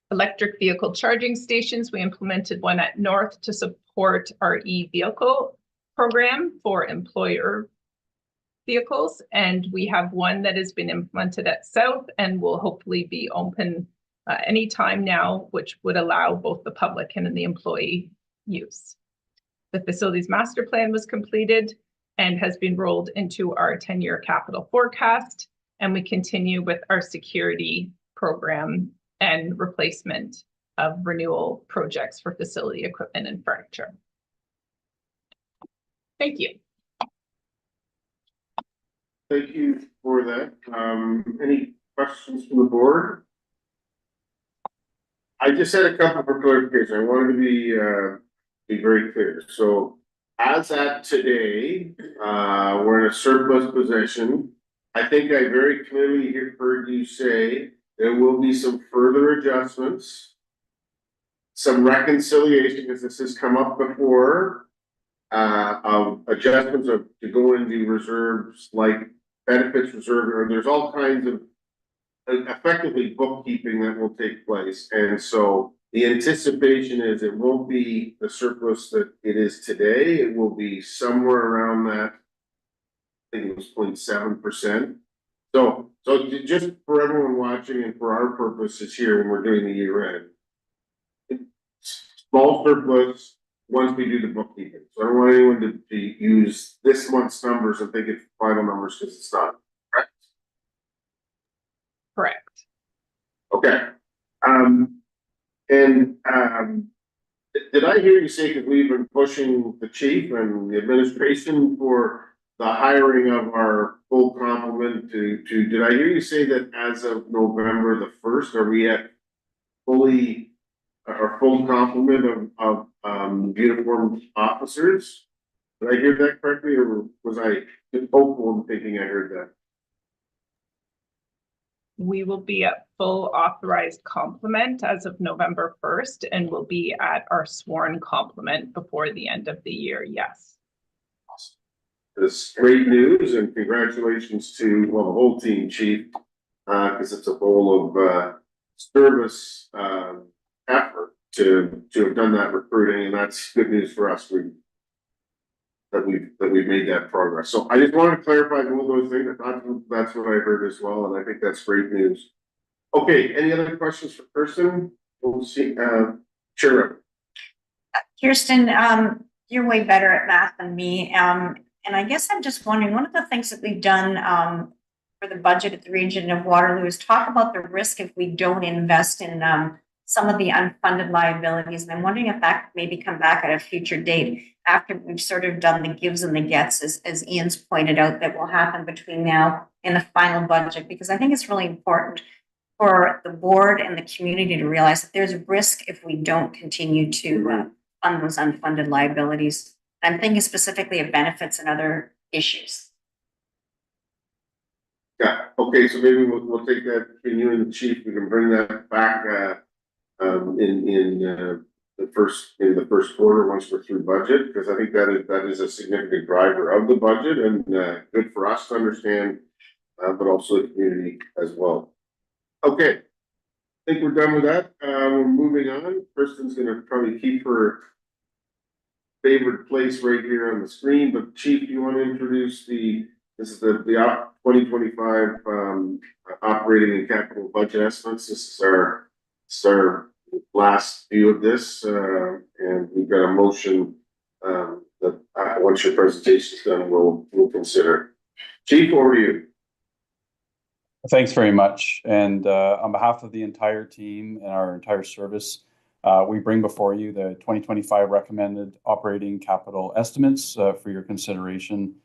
Electric vehicle charging stations, we implemented one at North to support our e-vehicle program for employer vehicles, and we have one that has been implemented at South and will hopefully be open anytime now, which would allow both the public and the employee use. The facilities master plan was completed and has been rolled into our 10-year capital forecast, and we continue with our security program and replacement of renewal projects for facility equipment and furniture. Thank you. Thank you for that. Any questions from the board? I just had a couple for clarification. I wanted to be very clear. So as at today, we're in a surplus position. I think I very clearly heard you say There will be some further adjustments, some reconciliation, because this has come up before, of adjustments to go into reserves like benefits reserve, or there's all kinds of effectively bookkeeping that will take place. And so the anticipation is it won't be the surplus that it is today. It will be somewhere around that. I think it was 0.7%. So just for everyone watching and for our purposes here when we're doing the year end, small surplus once we do the bookkeeping. So I don't want anyone to use this month's numbers and think it's final numbers because it's not. Correct? Correct. Okay. Did I hear you say, because we've been pushing the chief and the administration for the hiring of our full complement did I hear you say that as of November the 1st, are we at our full complement of uniformed officers? Did I hear that correctly, or was I just hopeful in thinking I heard that? We will be at full authorized complement as of November 1st, and we'll be at our sworn complement before the end of the year, yes. Awesome. This great news, and congratulations to, well, the whole team, Chief, because it's a whole of service effort to have done that recruiting, and that's good news for us. That we've made that progress. So I just wanted to clarify all those things. I thought that's what I heard as well, and I think that's great news. Okay, any other questions for Kirsten? We'll see. Sure. Kirsten, you're way better at math than me. And I guess I'm just wondering, one of the things that we've done for the budget at the region of Waterloo is talk about the risk if we don't invest in some of the unfunded liabilities. And I'm wondering if that could maybe come back at a future date after we've sort of done the gives and the gets, as Ian's pointed out, that will happen between now and the final budget, because I think it's really important for the board and the community to realize that there's risk if we don't continue to fund those unfunded liabilities. I'm thinking specifically of benefits and other issues. Yeah, okay, so maybe we'll take that between you and the chief. We can bring that back in the first quarter once we're through budget, because I think that is a significant driver of the budget, and good for us to understand, but also the community as well. Okay, I think we're done with that. We're moving on. Kristen's gonna probably keep her favorite place right here on the screen, but Chief, you want to introduce this is the 2025 operating and capital budget estimates. This is our last view of this, and we've got a motion that once your presentation is done, we'll consider. Chief, over to you. Thanks very much. And on behalf of the entire team and our entire service, we bring before you the 2025 recommended operating capital estimates for your consideration,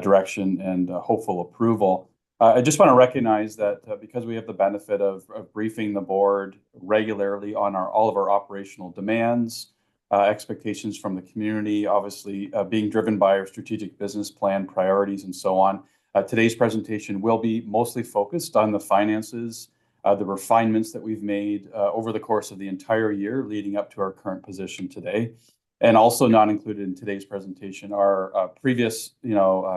direction, and hopeful approval. I just want to recognize that because we have the benefit of briefing the board regularly on all of our operational demands, expectations from the community, obviously being driven by our strategic business plan priorities and so on. Today's presentation will be mostly focused on the finances, the refinements that we've made over the course of the entire year leading up to our current position today. And also not included in today's presentation are previous,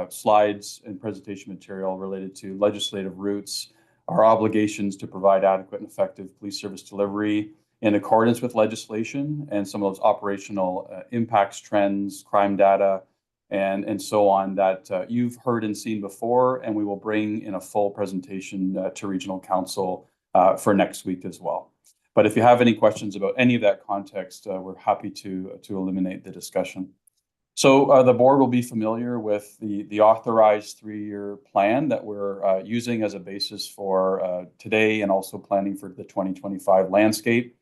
slides and presentation material related to legislative routes, our obligations to provide adequate and effective police service delivery in accordance with legislation, and some of those operational impacts, trends, crime data, and so on that you've heard and seen before, and we will bring in a full presentation to Regional Council for next week as well. But if you have any questions about any of that context, we're happy to eliminate the discussion. So the board will be familiar with the authorized 3-year plan that we're using as a basis for today, and also planning for the 2025 landscape.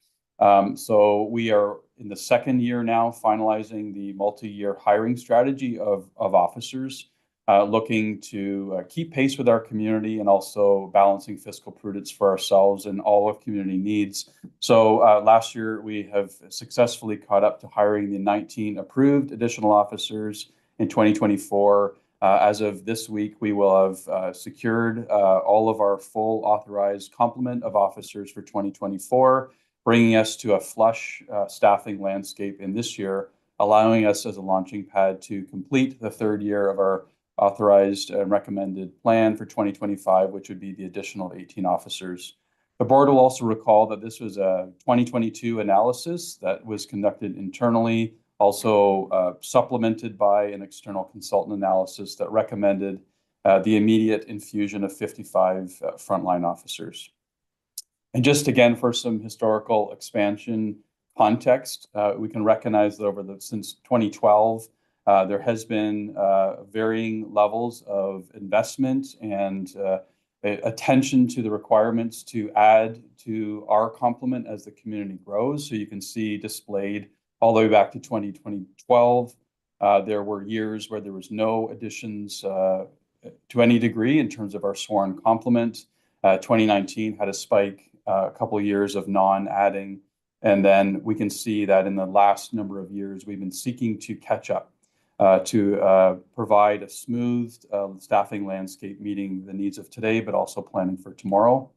So we are in the second year now, finalizing the multi-year hiring strategy of officers, looking to keep pace with our community and also balancing fiscal prudence for ourselves and all of community needs. So last year, we have successfully caught up to hiring the 19 approved additional officers. In 2024, As of this week, we will have secured all of our full authorized complement of officers for 2024, bringing us to a flush staffing landscape in this year, allowing us as a launching pad to complete the third year of our authorized and recommended plan for 2025, which would be the additional 18 officers. The board will also recall that this was a 2022 analysis that was conducted internally, also supplemented by an external consultant analysis that recommended the immediate infusion of 55 frontline officers. And just again, for some historical expansion context, we can recognize that since 2012, there has been varying levels of investment and attention to the requirements to add to our complement as the community grows. So you can see displayed all the way back to 2012. There were years where there was no additions to any degree in terms of our sworn complement. 2019 had a spike, a couple of years of non-adding. And then we can see that in the last number of years, we've been seeking to catch up to provide a smooth staffing landscape meeting the needs of today, but also planning for tomorrow.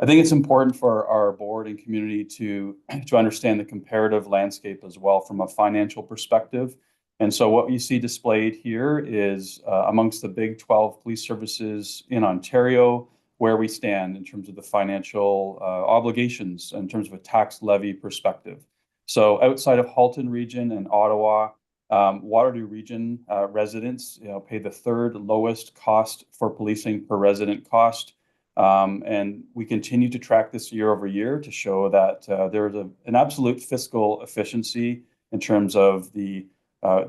I think it's important for our board and community to understand the comparative landscape as well from a financial perspective. And so what you see displayed here is amongst the big 12 police services in Ontario, where we stand in terms of the financial obligations in terms of a tax levy perspective. So outside of Halton Region and Ottawa, Waterloo Region residents pay the third lowest cost for policing per resident cost. And we continue to track this year over year to show that there is an absolute fiscal efficiency in terms of the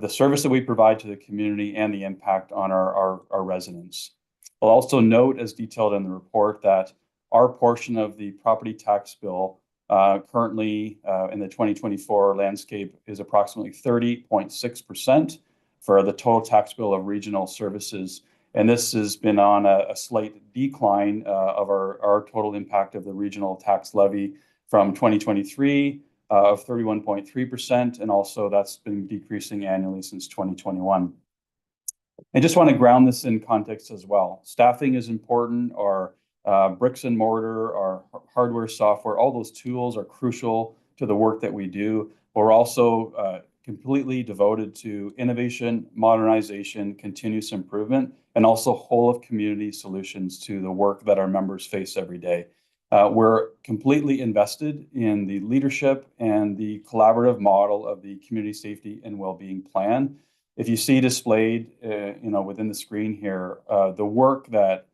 service that we provide to the community and the impact on our residents. I'll also note, as detailed in the report, that our portion of the property tax bill currently in the 2024 landscape is approximately 30.6% for the total tax bill of regional services. And this has been on a slight decline of our total impact of the regional tax levy from 2023 of 31.3%. And also that's been decreasing annually since 2021. I just want to ground this in context as well. Staffing is important. Our bricks and mortar, our hardware, software, all those tools are crucial to the work that we do. We're also completely devoted to innovation, modernization, continuous improvement, and also whole of community solutions to the work that our members face every day. We're completely invested in the leadership and the collaborative model of the Community Safety and Wellbeing Plan. If you see displayed, within the screen here, the work that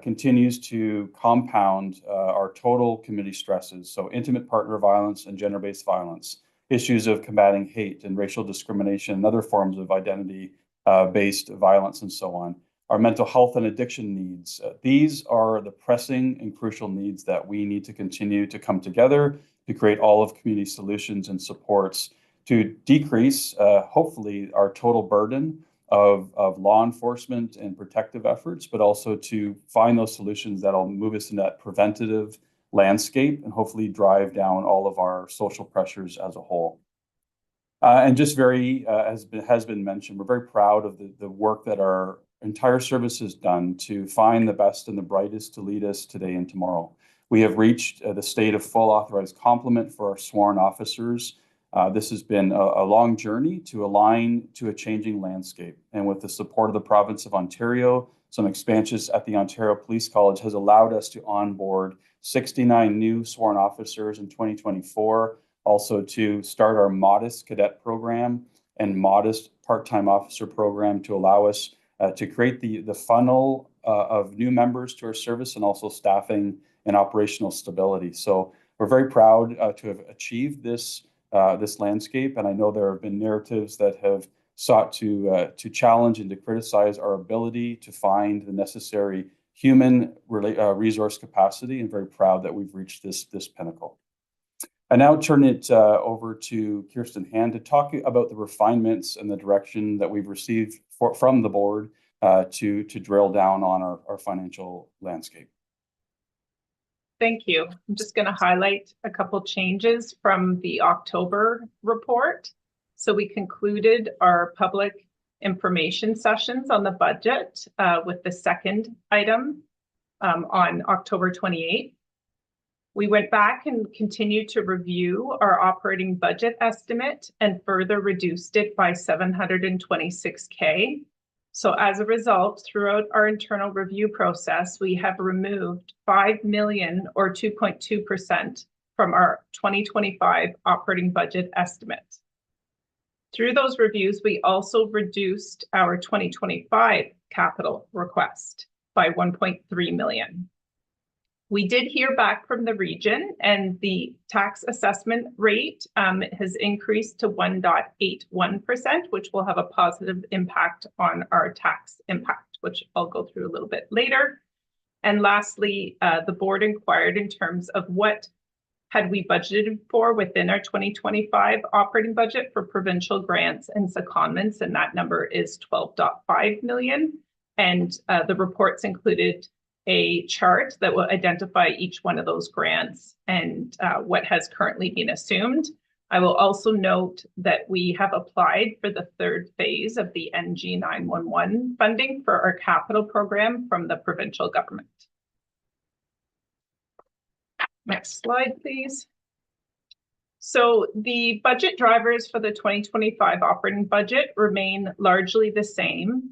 continues to compound our total community stresses, so intimate partner violence and gender-based violence, issues of combating hate and racial discrimination and other forms of identity-based violence and so on, our mental health and addiction needs. These are the pressing and crucial needs that we need to continue to come together to create all of community solutions and supports to decrease, hopefully, our total burden of law enforcement and protective efforts, but also to find those solutions that'll move us in that preventative landscape and hopefully drive down all of our social pressures as a whole. And just as has been mentioned, we're very proud of the work that our entire service has done to find the best and the brightest to lead us today and tomorrow. We have reached the state of full authorized complement for our sworn officers. This has been a long journey to align to a changing landscape. And with the support of the province of Ontario, some expansions at the Ontario Police College has allowed us to onboard 69 new sworn officers in 2024, also to start our modest cadet program and modest part-time officer program to allow us to create the funnel of new members to our service and also staffing and operational stability. So we're very proud to have achieved this landscape. And I know there have been narratives that have sought to challenge and to criticize our ability to find the necessary human resource capacity, and very proud that we've reached this pinnacle. I now turn it over to Kirsten Hand to talk about the refinements and the direction that we've received from the board to drill down on our financial landscape. Thank you. I'm just going to highlight a couple changes from the October report. So we concluded our public information sessions on the budget with the second item on October 28th. We went back and continued to review our operating budget estimate and further reduced it by $726K. So as a result, throughout our internal review process, we have removed 5 million or 2.2% from our 2025 operating budget estimate. Through those reviews, we also reduced our 2025 capital request by 1.3 million. We did hear back from the region, and the tax assessment rate has increased to 1.81%, which will have a positive impact on our tax impact, which I'll go through a little bit later. And lastly, the board inquired in terms of what had we budgeted for within our 2025 operating budget for provincial grants and secondments, and that number is 12.5 million. And the reports included a chart that will identify each one of those grants and what has currently been assumed. I will also note that we have applied for the third phase of the NG 911 funding for our capital program from the provincial government. Next slide, please. So the budget drivers for the 2025 operating budget remain largely the same.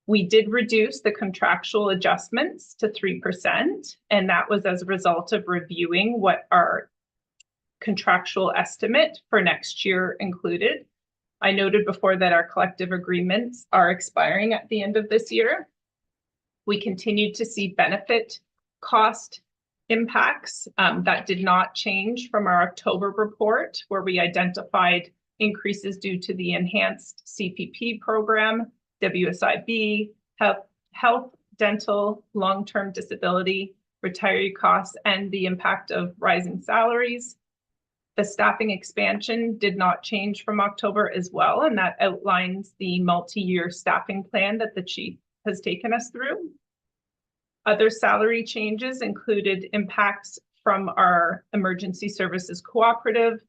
We did reduce the contractual adjustments to 3%, and that was as a result of reviewing what our contractual estimate for next year included. I noted before that our collective agreements are expiring at the end of this year. We continued to see benefit cost impacts that did not change from our October report, where we identified increases due to the enhanced CPP program, WSIB, health, dental, long-term disability, retiree costs, and the impact of rising salaries. The staffing expansion did not change from October as well, and that outlines the multi-year staffing plan that the chief has taken us through. Other salary changes included impacts from our emergency services cooperative,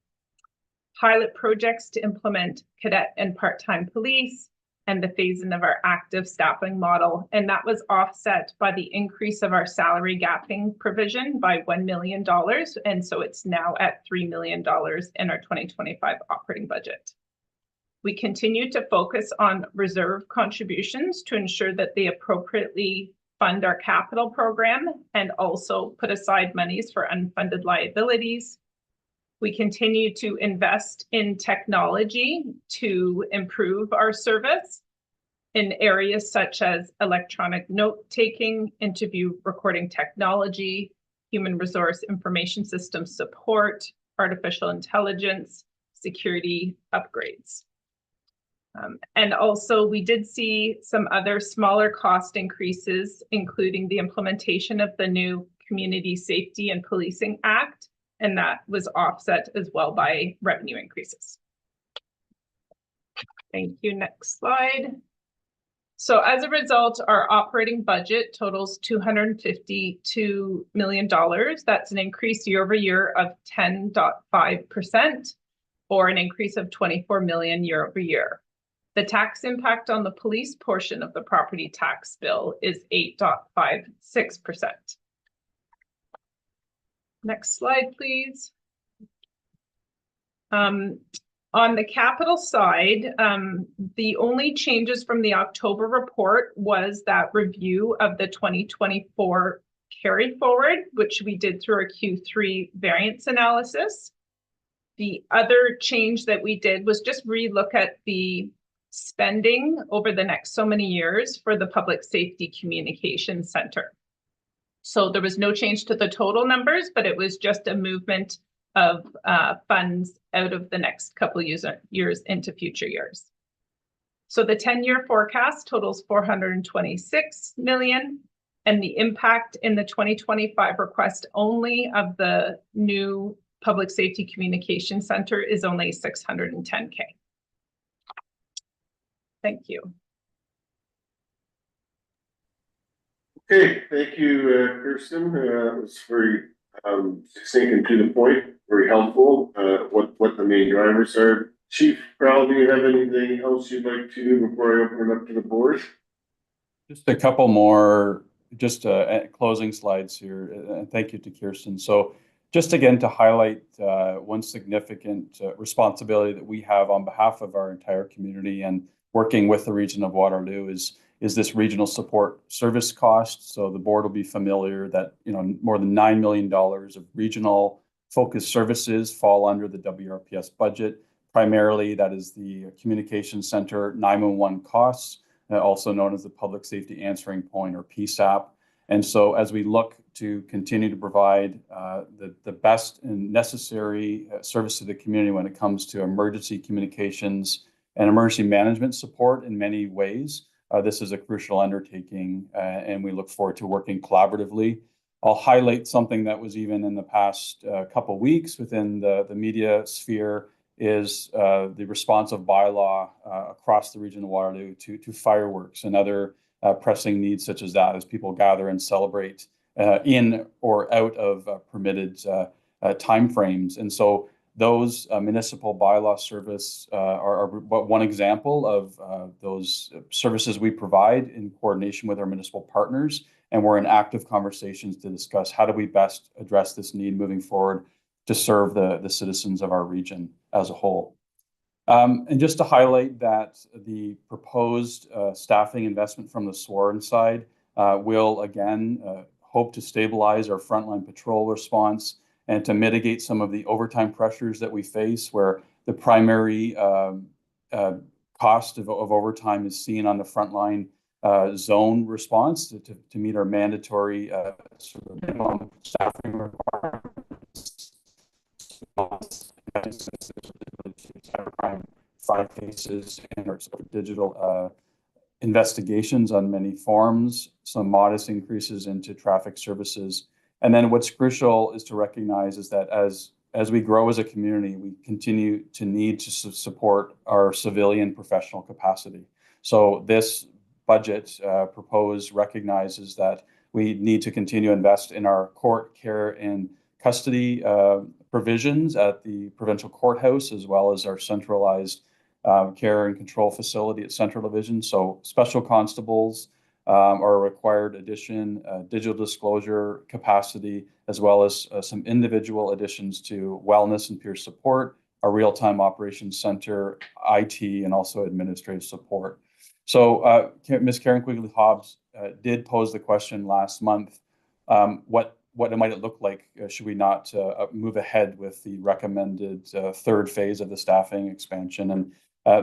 pilot projects to implement cadet and part-time police, and the phasing of our active staffing model. And that was offset by the increase of our salary gapping provision by $1 million. And so it's now at $3 million in our 2025 operating budget. We continue to focus on reserve contributions to ensure that they appropriately fund our capital program and also put aside monies for unfunded liabilities. We continue to invest in technology to improve our service in areas such as electronic note-taking, interview recording technology, human resource information system support, artificial intelligence, security upgrades. And also we did see some other smaller cost increases, including the implementation of the new Community Safety and Policing Act, and that was offset as well by revenue increases. Thank you. Next slide. So as a result, our operating budget totals $252 million. That's an increase year over year of 10.5%, or an increase of 24 million year over year. The tax impact on the police portion of the property tax bill is 8.56%. Next slide, please. On the capital side, the only changes from the October report was that review of the 2024 carry forward, which we did through our Q3 variance analysis. The other change that we did was just relook at the spending over the next so many years for the Public Safety Communications Center. So there was no change to the total numbers, but it was just a movement of funds out of the next couple years into future years. So the 10-year forecast totals 426 million, and the impact in the 2025 request only of the new Public Safety Communications Center is only 610K. Thank you. Okay, thank you, Kirsten. It was very succinct and to the point, very helpful. What the main drivers are Chief Crowell, do you have anything else you'd like to do before I open it up to the board? Just a couple more, just closing slides here. And thank you to Kirsten. So just again to highlight one significant responsibility that we have on behalf of our entire community and working with the region of Waterloo is this regional support service cost. So the board will be familiar that more than $9 million of regional focused services fall under the WRPS budget. Primarily, that is the communications center 911 costs, also known as the Public Safety Answering Point or PSAP. And so as we look to continue to provide the best and necessary service to the community when it comes to emergency communications and emergency management support in many ways, this is a crucial undertaking, and we look forward to working collaboratively. I'll highlight something that was even in the past couple of weeks within the media sphere is the responsive bylaw across the region of Waterloo to fireworks and other pressing needs such as that as people gather and celebrate in or out of permitted timeframes. And so those municipal bylaw service are one example of those services we provide in coordination with our municipal partners. And we're in active conversations to discuss how do we best address this need moving forward to serve the citizens of our region as a whole. And just to highlight that the proposed staffing investment from the SWORN side will again hope to stabilize our frontline patrol response and to mitigate some of the overtime pressures that we face, where the primary cost of overtime is seen on the frontline zone response to meet our mandatory sort of minimum staffing requirements. Cybercrime, fraud cases, and our sort of digital investigations on many forms, some modest increases into traffic services. And then what's crucial is to recognize is that as we grow as a community, we continue to need to support our civilian professional capacity. So this budget proposed recognizes that we need to continue to invest in our court care and custody provisions at the provincial courthouse, as well as our centralized care and control facility at Central Division. So special constables are a required addition, digital disclosure capacity, as well as some individual additions to wellness and peer support, our real-time operations center, IT, and also administrative support. So Ms. Karen Quigley-Hobbs did pose the question last month, what might it look like should we not move ahead with the recommended third phase of the staffing expansion? And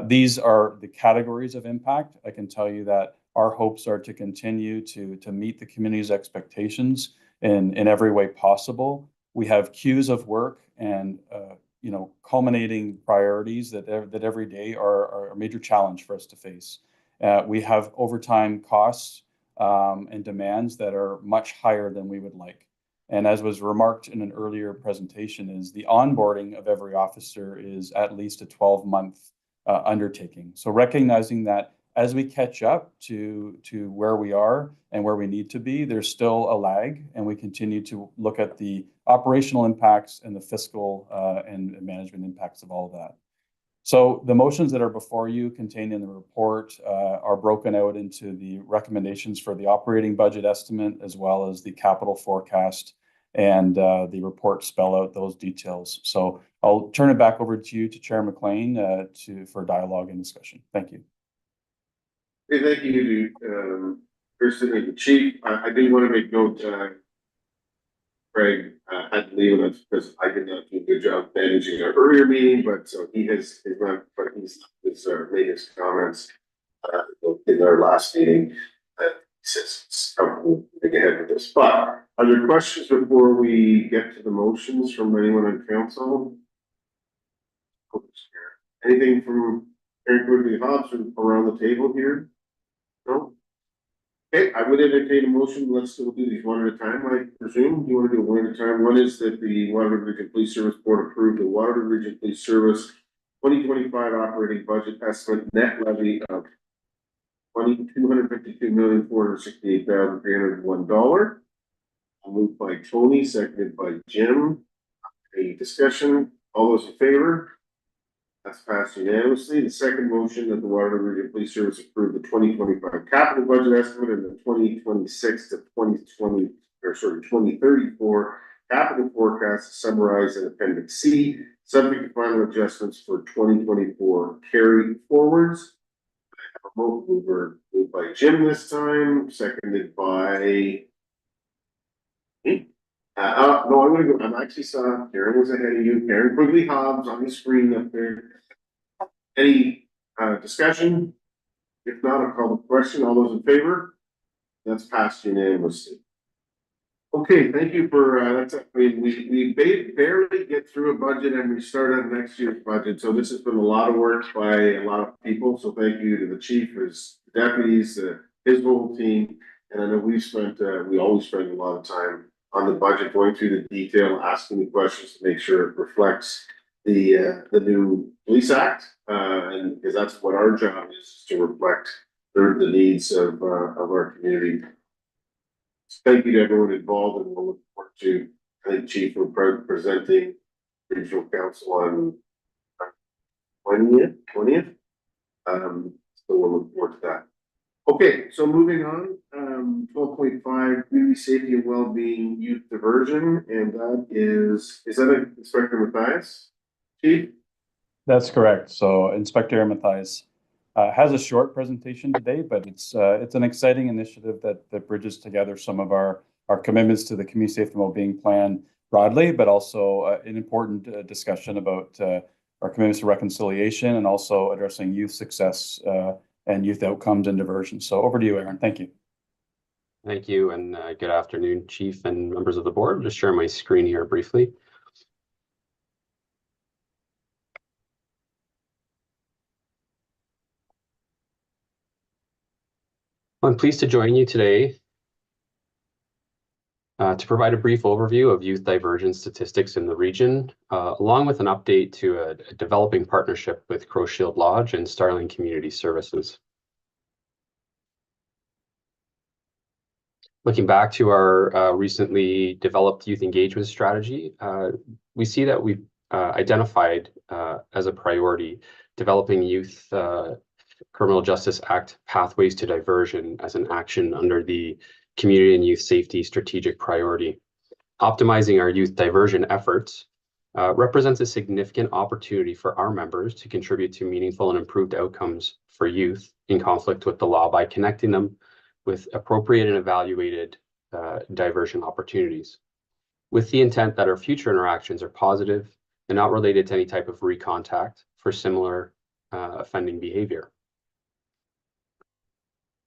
these are the categories of impact. I can tell you that our hopes are to continue to meet the community's expectations in every way possible. We have queues of work and culminating priorities that every day are a major challenge for us to face. We have overtime costs and demands that are much higher than we would like. And as was remarked in an earlier presentation, is the onboarding of every officer is at least a 12-month undertaking. So recognizing that as we catch up to where we are and where we need to be, there's still a lag, and we continue to look at the operational impacts and the fiscal and management impacts of all of that. So the motions that are before you contained in the report are broken out into the recommendations for the operating budget estimate, as well as the capital forecast, and the report spell out those details. So I'll turn it back over to you, to Chair McLean, for dialogue and discussion. Thank you. Hey, thank you to Kirsten and the Chief. I do want to make note, Craig had to leave us because I did not do a good job managing our earlier meeting, but so he has his latest comments in our last meeting. He says it's comfortable moving ahead with this. But are there questions before we get to the motions from anyone on council? Anything from Eric Quigley-Hobbs around the table here? No? Okay, I would entertain a motion. Let's still do these one at a time, I presume. You want to do one at a time? One is that the Waterloo Region Police Service Board approved the Waterloo Region Police Service 2025 operating budget estimate net levy of $252,468,301. Moved by Tony, seconded by Jim. Any discussion? All those in favor? That's passed unanimously. The second motion that the Waterloo Region Police Service approve the 2025 capital budget estimate and the 2026 to 2034 capital forecast summarized in Appendix C, subject to final adjustments for 2024 carry forwards. Moved by Jim this time, seconded by me. No, I'm gonna go. I'm actually saw Karen was ahead of you. Karen Quigley Hobbs on the screen up there. Any discussion? If not, I'll call the question. All those in favor? That's passed unanimously. Okay, thank you for that's. I mean, we barely get through a budget and we start on next year's budget. So this has been a lot of work by a lot of people. So thank you to the chief, his deputies, his whole team. And I know we always spend a lot of time on the budget, going through the detail, asking the questions to make sure it reflects the new police act, and because that's what our job is to reflect the needs of our community. Thank you to everyone involved, and we'll look forward to, I think, Chief will be presenting regional council on 20th. So we'll look forward to that. Okay, so moving on, 12.5, community safety and well-being youth diversion, and that is that Inspector Matthias? Chief? That's correct. So Inspector Matthias has a short presentation today, but it's an exciting initiative that bridges together some of our commitments to the community safety and well-being plan broadly, but also an important discussion about our commitments to reconciliation and also addressing youth success and youth outcomes and diversion. So over to you, Aaron. Thank you. Thank you, and good afternoon, Chief and members of the board. I'll just share my screen here briefly. I'm pleased to join you today to provide a brief overview of youth diversion statistics in the region, along with an update to a developing partnership with Crow Shield Lodge and Starling Community Services. Looking back to our recently developed youth engagement strategy, we see that we've identified as a priority developing youth Criminal Justice Act pathways to diversion as an action under the Community and Youth Safety Strategic Priority. Optimizing our youth diversion efforts represents a significant opportunity for our members to contribute to meaningful and improved outcomes for youth in conflict with the law by connecting them with appropriate and evaluated diversion opportunities, with the intent that our future interactions are positive and not related to any type of recontact for similar offending behavior.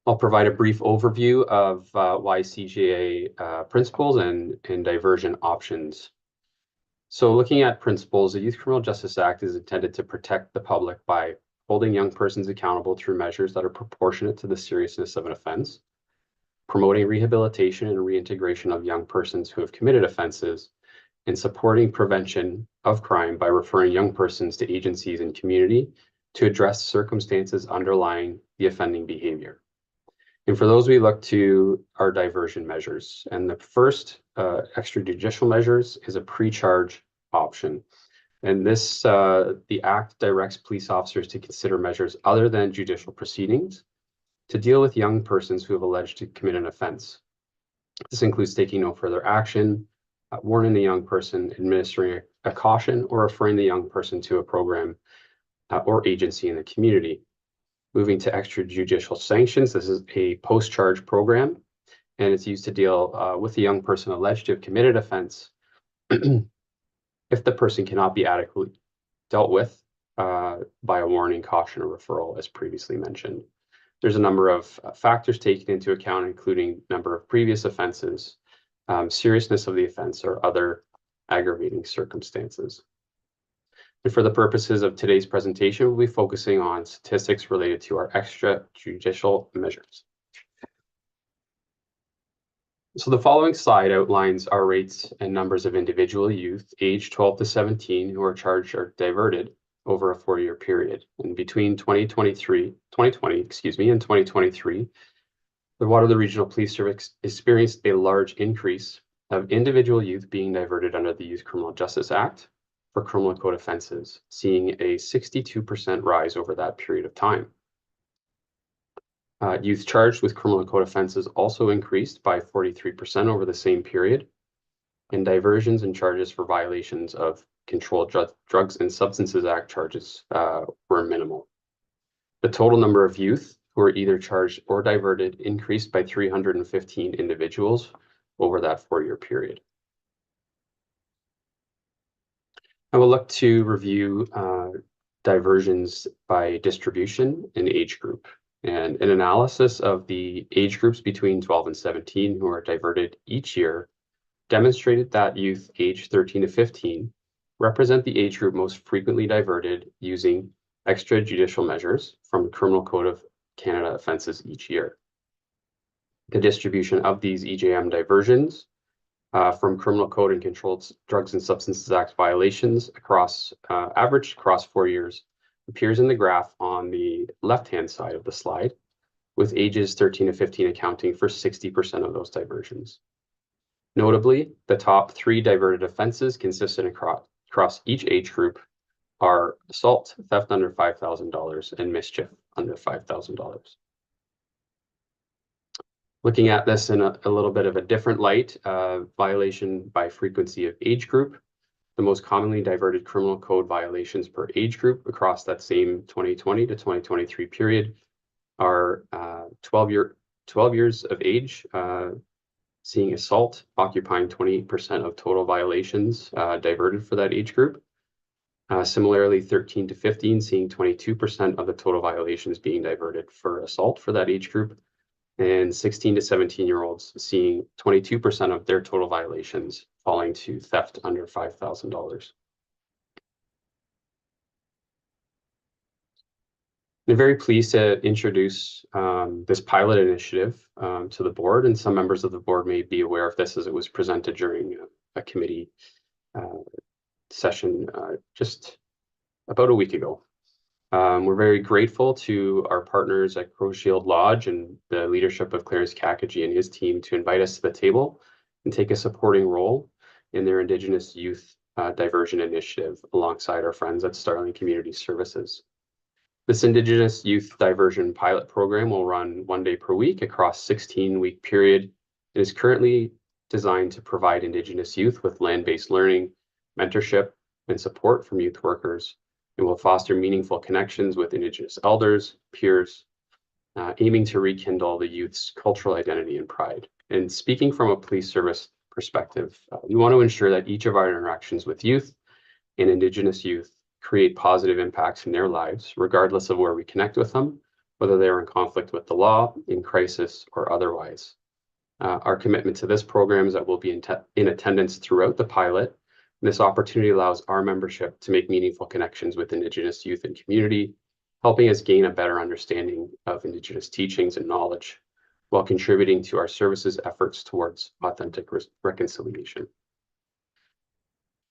I'll provide a brief overview of YCJA principles and diversion options. So looking at principles, the Youth Criminal Justice Act is intended to protect the public by holding young persons accountable through measures that are proportionate to the seriousness of an offense, promoting rehabilitation and reintegration of young persons who have committed offenses, and supporting prevention of crime by referring young persons to agencies and community to address circumstances underlying the offending behavior. And for those, we look to our diversion measures. And the first extrajudicial measures is a pre-charge option. And this, the Act directs police officers to consider measures other than judicial proceedings to deal with young persons who have alleged to commit an offense. This includes taking no further action, warning the young person, administering a caution, or referring the young person to a program or agency in the community. Moving to extrajudicial sanctions, this is a post-charge program, and it's used to deal with a young person alleged to have committed offense if the person cannot be adequately dealt with by a warning, caution, or referral, as previously mentioned. There's a number of factors taken into account, including number of previous offenses, seriousness of the offense, or other aggravating circumstances. And for the purposes of today's presentation, we'll be focusing on statistics related to our extrajudicial measures. So the following slide outlines our rates and numbers of individual youth aged 12 to 17 who are charged or diverted over a 4-year period. And between 2020, and 2023, the Waterloo Regional Police Service experienced a large increase of individual youth being diverted under the Youth Criminal Justice Act for criminal code offenses, seeing a 62% rise over that period of time. Youth charged with criminal code offenses also increased by 43% over the same period, and diversions and charges for violations of Controlled Drugs and Substances Act charges were minimal. The total number of youth who were either charged or diverted increased by 315 individuals over that 4-year period. I will look to review diversions by distribution and age group. And an analysis of the age groups between 12 and 17 who are diverted each year demonstrated that youth aged 13 to 15 represent the age group most frequently diverted using extrajudicial measures from Criminal Code of Canada offenses each year. The distribution of these EJM diversions from Criminal Code and Controlled Drugs and Substances Act violations averaged across 4 years appears in the graph on the left-hand side of the slide, with ages 13 to 15 accounting for 60% of those diversions. Notably, the top 3 diverted offenses consistent across each age group are assault, theft under $5,000, and mischief under $5,000. Looking at this in a little bit of a different light, violation by frequency of age group, the most commonly diverted criminal code violations per age group across that same 2020 to 2023 period are 12 years of age, seeing assault occupying 28% of total violations diverted for that age group. Similarly, 13 to 15 seeing 22% of the total violations being diverted for assault for that age group, and 16 to 17-year-olds seeing 22% of their total violations falling to theft under $5,000. I'm very pleased to introduce this pilot initiative to the board, and some members of the board may be aware of this as it was presented during a committee session just about a week ago. We're very grateful to our partners at Crow Shield Lodge and the leadership of Clarence Kakagi and his team to invite us to the table and take a supporting role in their Indigenous youth diversion initiative alongside our friends at Starling Community Services. This Indigenous youth diversion pilot program will run 1 day per week across 16-week period and is currently designed to provide Indigenous youth with land-based learning, mentorship, and support from youth workers, and will foster meaningful connections with Indigenous elders, peers, aiming to rekindle the youth's cultural identity and pride. And speaking from a police service perspective, we want to ensure that each of our interactions with youth and Indigenous youth create positive impacts in their lives, regardless of where we connect with them, whether they're in conflict with the law, in crisis, or otherwise. Our commitment to this program is that we'll be in attendance throughout the pilot. This opportunity allows our membership to make meaningful connections with Indigenous youth and community, helping us gain a better understanding of Indigenous teachings and knowledge, while contributing to our services efforts towards authentic reconciliation.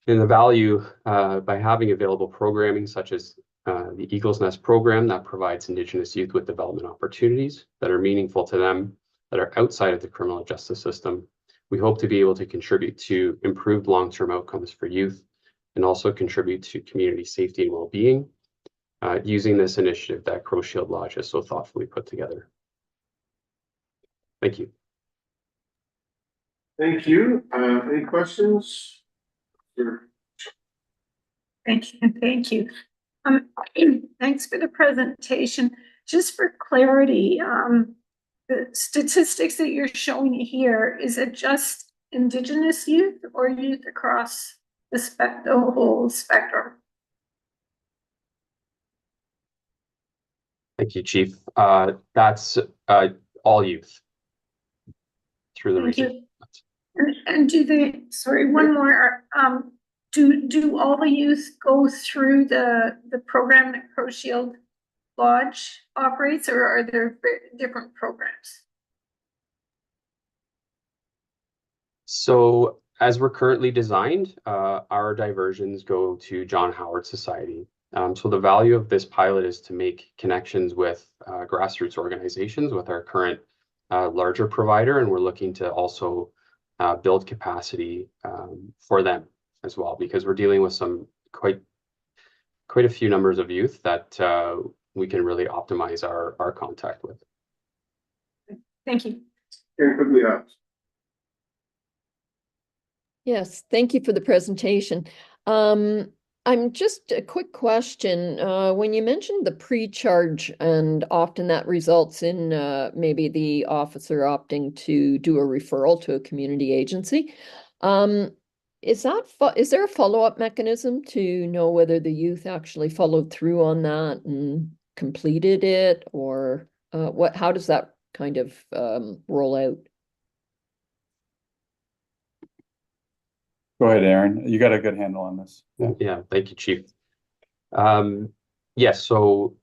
And the value by having available programming such as the Eagle's Nest program that provides Indigenous youth with development opportunities that are meaningful to them, that are outside of the criminal justice system, we hope to be able to contribute to improved long-term outcomes for youth and also contribute to community safety and well-being using this initiative that Crow Shield Lodge has so thoughtfully put together. Thank you. Thank you. Any questions? Sure. Thank you, thank you. Thanks for the presentation. Just for clarity, the statistics that you're showing here, is it just Indigenous youth or youth across the whole spectrum? Thank you, Chief. That's all youth through the region. And do they, sorry, one more, do all the youth go through the program that Crow Shield Lodge operates, or are there different programs? So as we're currently designed, our diversions go to John Howard Society. So the value of this pilot is to make connections with grassroots organizations with our current larger provider, and we're looking to also build capacity for them as well, because we're dealing with some quite a few numbers of youth that we can really optimize our contact with. Thank you. Karen, quickly, Yes, thank you for the presentation. I'm just a quick question. When you mentioned the pre-charge and often that results in maybe the officer opting to do a referral to a community agency, is there a follow-up mechanism to know whether the youth actually followed through on that and completed it, or how does that kind of roll out? Go ahead, Aaron. You got a good handle on this. Yeah, thank you, Chief. Yes, so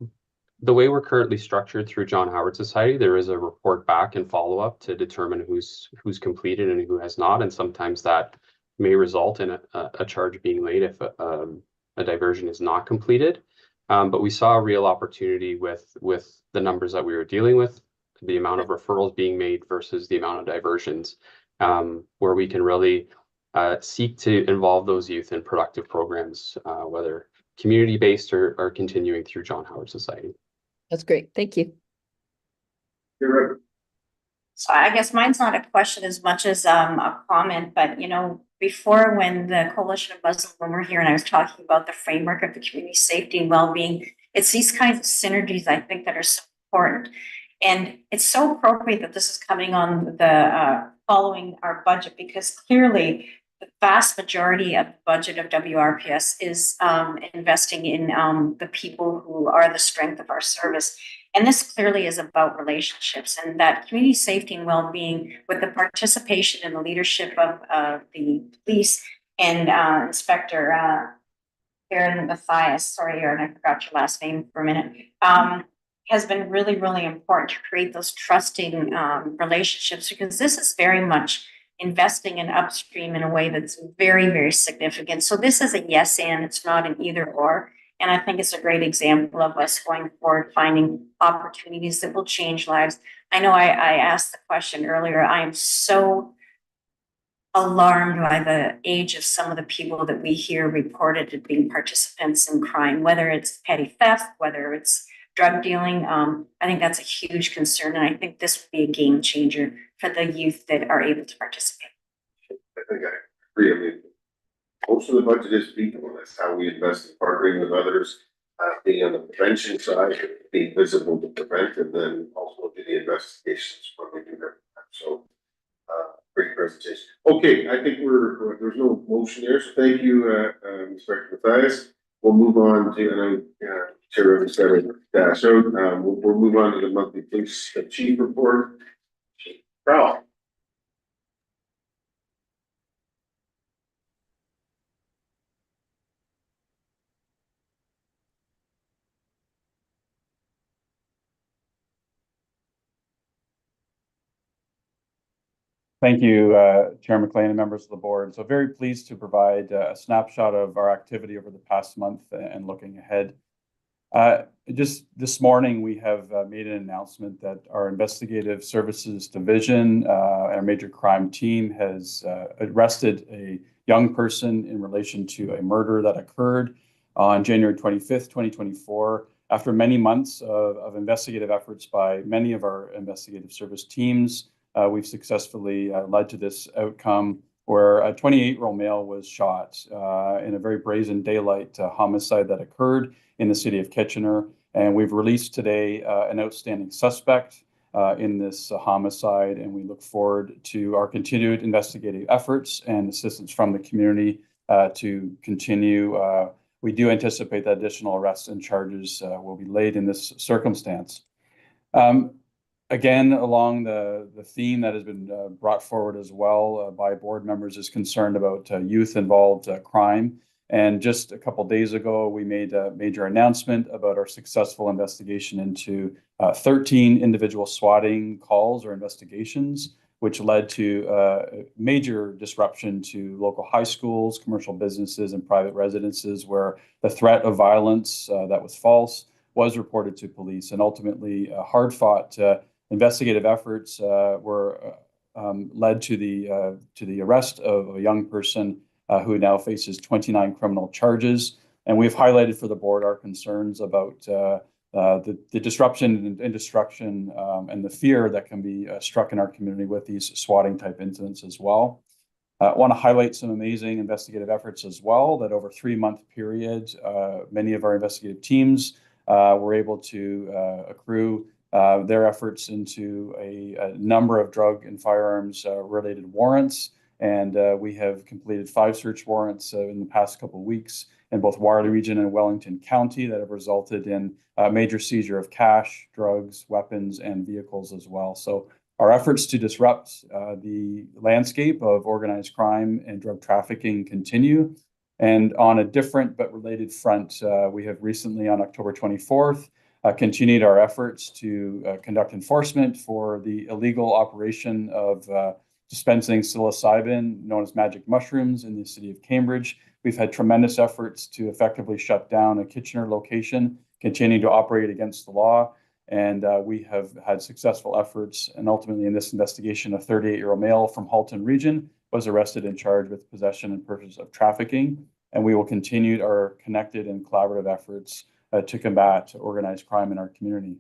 the way we're currently structured through John Howard Society, there is a report back and follow-up to determine who's completed and who has not, and sometimes that may result in a charge being laid if a diversion is not completed. But we saw a real opportunity with the numbers that we were dealing with, the amount of referrals being made versus the amount of diversions, where we can really seek to involve those youth in productive programs, whether community-based or continuing through John Howard Society. That's great. Thank you. you're right. So I guess mine's not a question as much as a comment, but before, when the Coalition of Muslim Women were here and I was talking about the framework of the community safety and well-being, it's these kinds of synergies I think that are so important. And it's so appropriate that this is coming on the following our budget, because clearly the vast majority of the budget of WRPS is investing in the people who are the strength of our service. And this clearly is about relationships, and that community safety and well-being, with the participation and the leadership of the police and Inspector Aaron Matthias, sorry, Aaron, I forgot your last name for a minute, has been really, really important to create those trusting relationships, because this is very much investing in upstream in a way that's very, very significant. So this is a yes and, it's not an either or. And I think it's a great example of us going forward, finding opportunities that will change lives. I know I asked the question earlier. I am so alarmed by the age of some of the people that we hear reported as being participants in crime, whether it's petty theft, whether it's drug dealing. I think that's a huge concern. And I think this would be a game changer for the youth that are able to participate. I think I agree. I mean, most of the budget is people, and that's how we invest in partnering with others, being on the prevention side, being visible to prevent, and then also do the investigations when we do that. So, great presentation. Okay, I think there's no motion there, so thank you, Inspector Matthias. We'll move on to, and Chair of the Senate, so we'll move on to the monthly police chief report. Chief Crowell. Thank you, Chair McLean and members of the board. So very pleased to provide a snapshot of our activity over the past month and looking ahead. Just this morning, we have made an announcement that our investigative services division, our major crime team, has arrested a young person in relation to a murder that occurred on January 25th, 2024. After many months of investigative efforts by many of our investigative service teams, we've successfully led to this outcome where a 28-year-old male was shot in a very brazen daylight homicide that occurred in the city of Kitchener. And we've released today an outstanding suspect in this homicide, and we look forward to our continued investigative efforts and assistance from the community to continue. We do anticipate that additional arrests and charges will be laid in this circumstance. Again, along the theme that has been brought forward as well by board members is concerned about youth-involved crime. And just a couple days ago, we made a major announcement about our successful investigation into 13 individual swatting calls or investigations, which led to major disruption to local high schools, commercial businesses, and private residences, where the threat of violence that was false was reported to police. And ultimately, hard-fought investigative efforts were led to the arrest of a young person who now faces 29 criminal charges. And we've highlighted for the board our concerns about the disruption and destruction and the fear that can be struck in our community with these swatting type incidents as well. I want to highlight some amazing investigative efforts as well, that over a 3-month period, many of our investigative teams were able to accrue their efforts into a number of drug and firearms related warrants. And we have completed 5 search warrants in the past couple of weeks in both Waterloo Region and Wellington County that have resulted in a major seizure of cash, drugs, weapons, and vehicles as well. So our efforts to disrupt the landscape of organized crime and drug trafficking continue. And on a different but related front, we have recently, on October 24th, continued our efforts to conduct enforcement for the illegal operation of dispensing psilocybin, known as magic mushrooms, in the city of Cambridge. We've had tremendous efforts to effectively shut down a Kitchener location, continue to operate against the law. And we have had successful efforts. And ultimately, in this investigation, a 38-year-old male from Halton Region was arrested and charged with possession and purchase of trafficking. And we will continue our connected and collaborative efforts to combat organized crime in our community.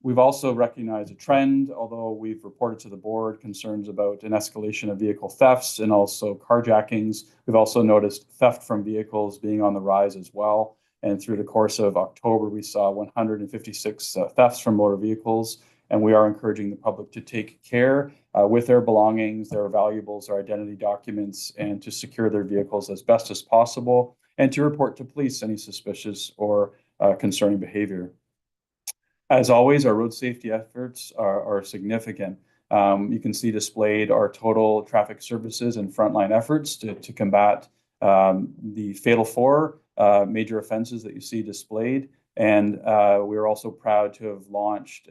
We've also recognized a trend, although we've reported to the board concerns about an escalation of vehicle thefts and also carjackings. We've also noticed theft from vehicles being on the rise as well. And through the course of October, we saw 156 thefts from motor vehicles. And we are encouraging the public to take care with their belongings, their valuables, their identity documents, and to secure their vehicles as best as possible, and to report to police any suspicious or concerning behavior. As always, our road safety efforts are significant. You can see displayed our total traffic services and frontline efforts to combat the fatal 4 major offenses that you see displayed. And we are also proud to have launched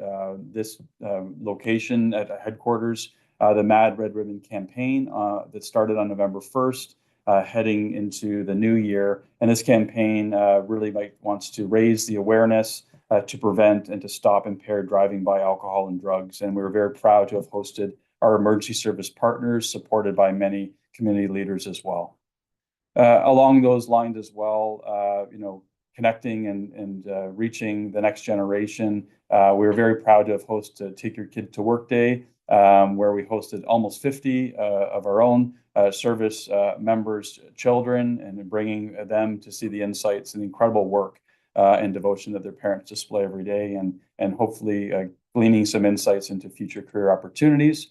this location at headquarters, the Mad Red Ribbon campaign that started on November 1st, heading into the new year. And this campaign really wants to raise the awareness to prevent and to stop impaired driving by alcohol and drugs. And we're very proud to have hosted our emergency service partners, supported by many community leaders as well. Along those lines as well, connecting and reaching the next generation, we were very proud to have hosted Take Your Kid to Work Day, where we hosted almost 50 of our own service members' children, and bringing them to see the insights and the incredible work and devotion that their parents display every day, and hopefully gleaning some insights into future career opportunities.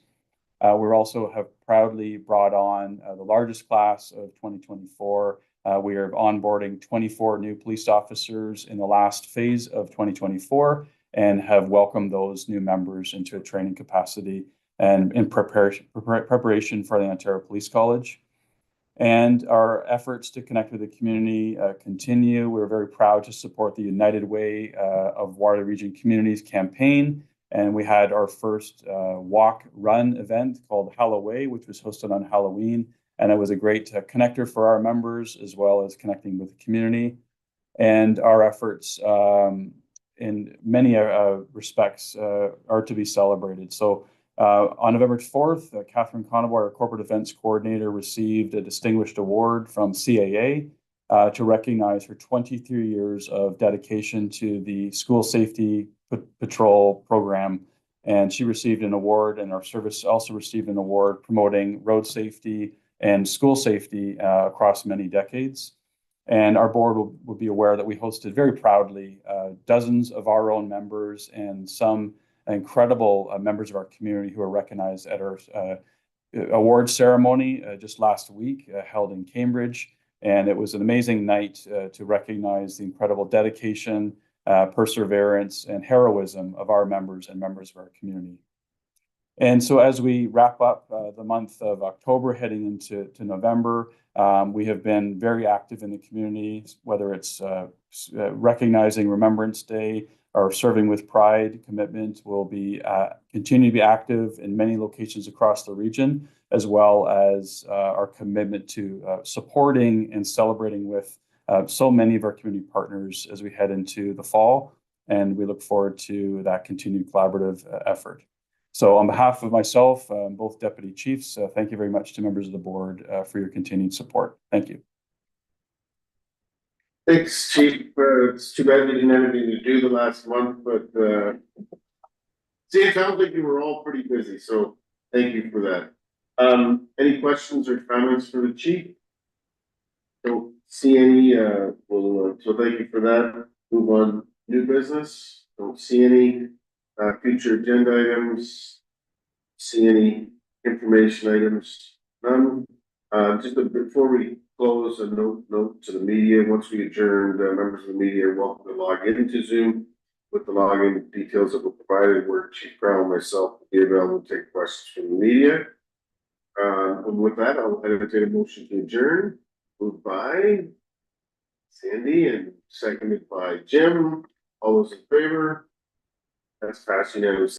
We also have proudly brought on the largest class of 2024. We are onboarding 24 new police officers in the last phase of 2024, and have welcomed those new members into a training capacity and in preparation for the Ontario Police College. And our efforts to connect with the community continue. We're very proud to support the United Way of Waterloo Region Communities campaign. And we had our first walk-run event called Halloway, which was hosted on Halloween. And it was a great connector for our members, as well as connecting with the community. And our efforts in many respects are to be celebrated. So on November 4th, Catherine Conavoy, our corporate events coordinator, received a distinguished award from CAA to recognize her 23 years of dedication to the school safety patrol program. And she received an award, and our service also received an award promoting road safety and school safety across many decades. And our board will be aware that we hosted very proudly dozens of our own members and some incredible members of our community who are recognized at our award ceremony just last week, held in Cambridge. And it was an amazing night to recognize the incredible dedication, perseverance, and heroism of our members and members of our community. And so as we wrap up the month of October, heading into November, we have been very active in the community, whether it's recognizing Remembrance Day or Serving with Pride commitment. Will be continue to be active in many locations across the region, as well as our commitment to supporting and celebrating with so many of our community partners as we head into the fall. And we look forward to that continued collaborative effort. So on behalf of myself, both deputy chiefs, thank you very much to members of the board for your continued support. Thank you. Thanks, Chief. It's too bad you didn't have anything to do the last month, but, see, it sounds like you were all pretty busy, so thank you for that. Any questions or comments for the chief? Don't see any, so thank you for that. Move on, new business. Don't see any, future agenda items. See any information items? None. Before we close, a note to the media. Once we adjourn, members of the media are welcome to log into Zoom with the login details that were provided, where Chief Crown and myself will be available to take questions from the media. And with that, I'll entertain a motion to adjourn. Moved by Sandy and seconded by Jim. All those in favor? That's passed unanimously.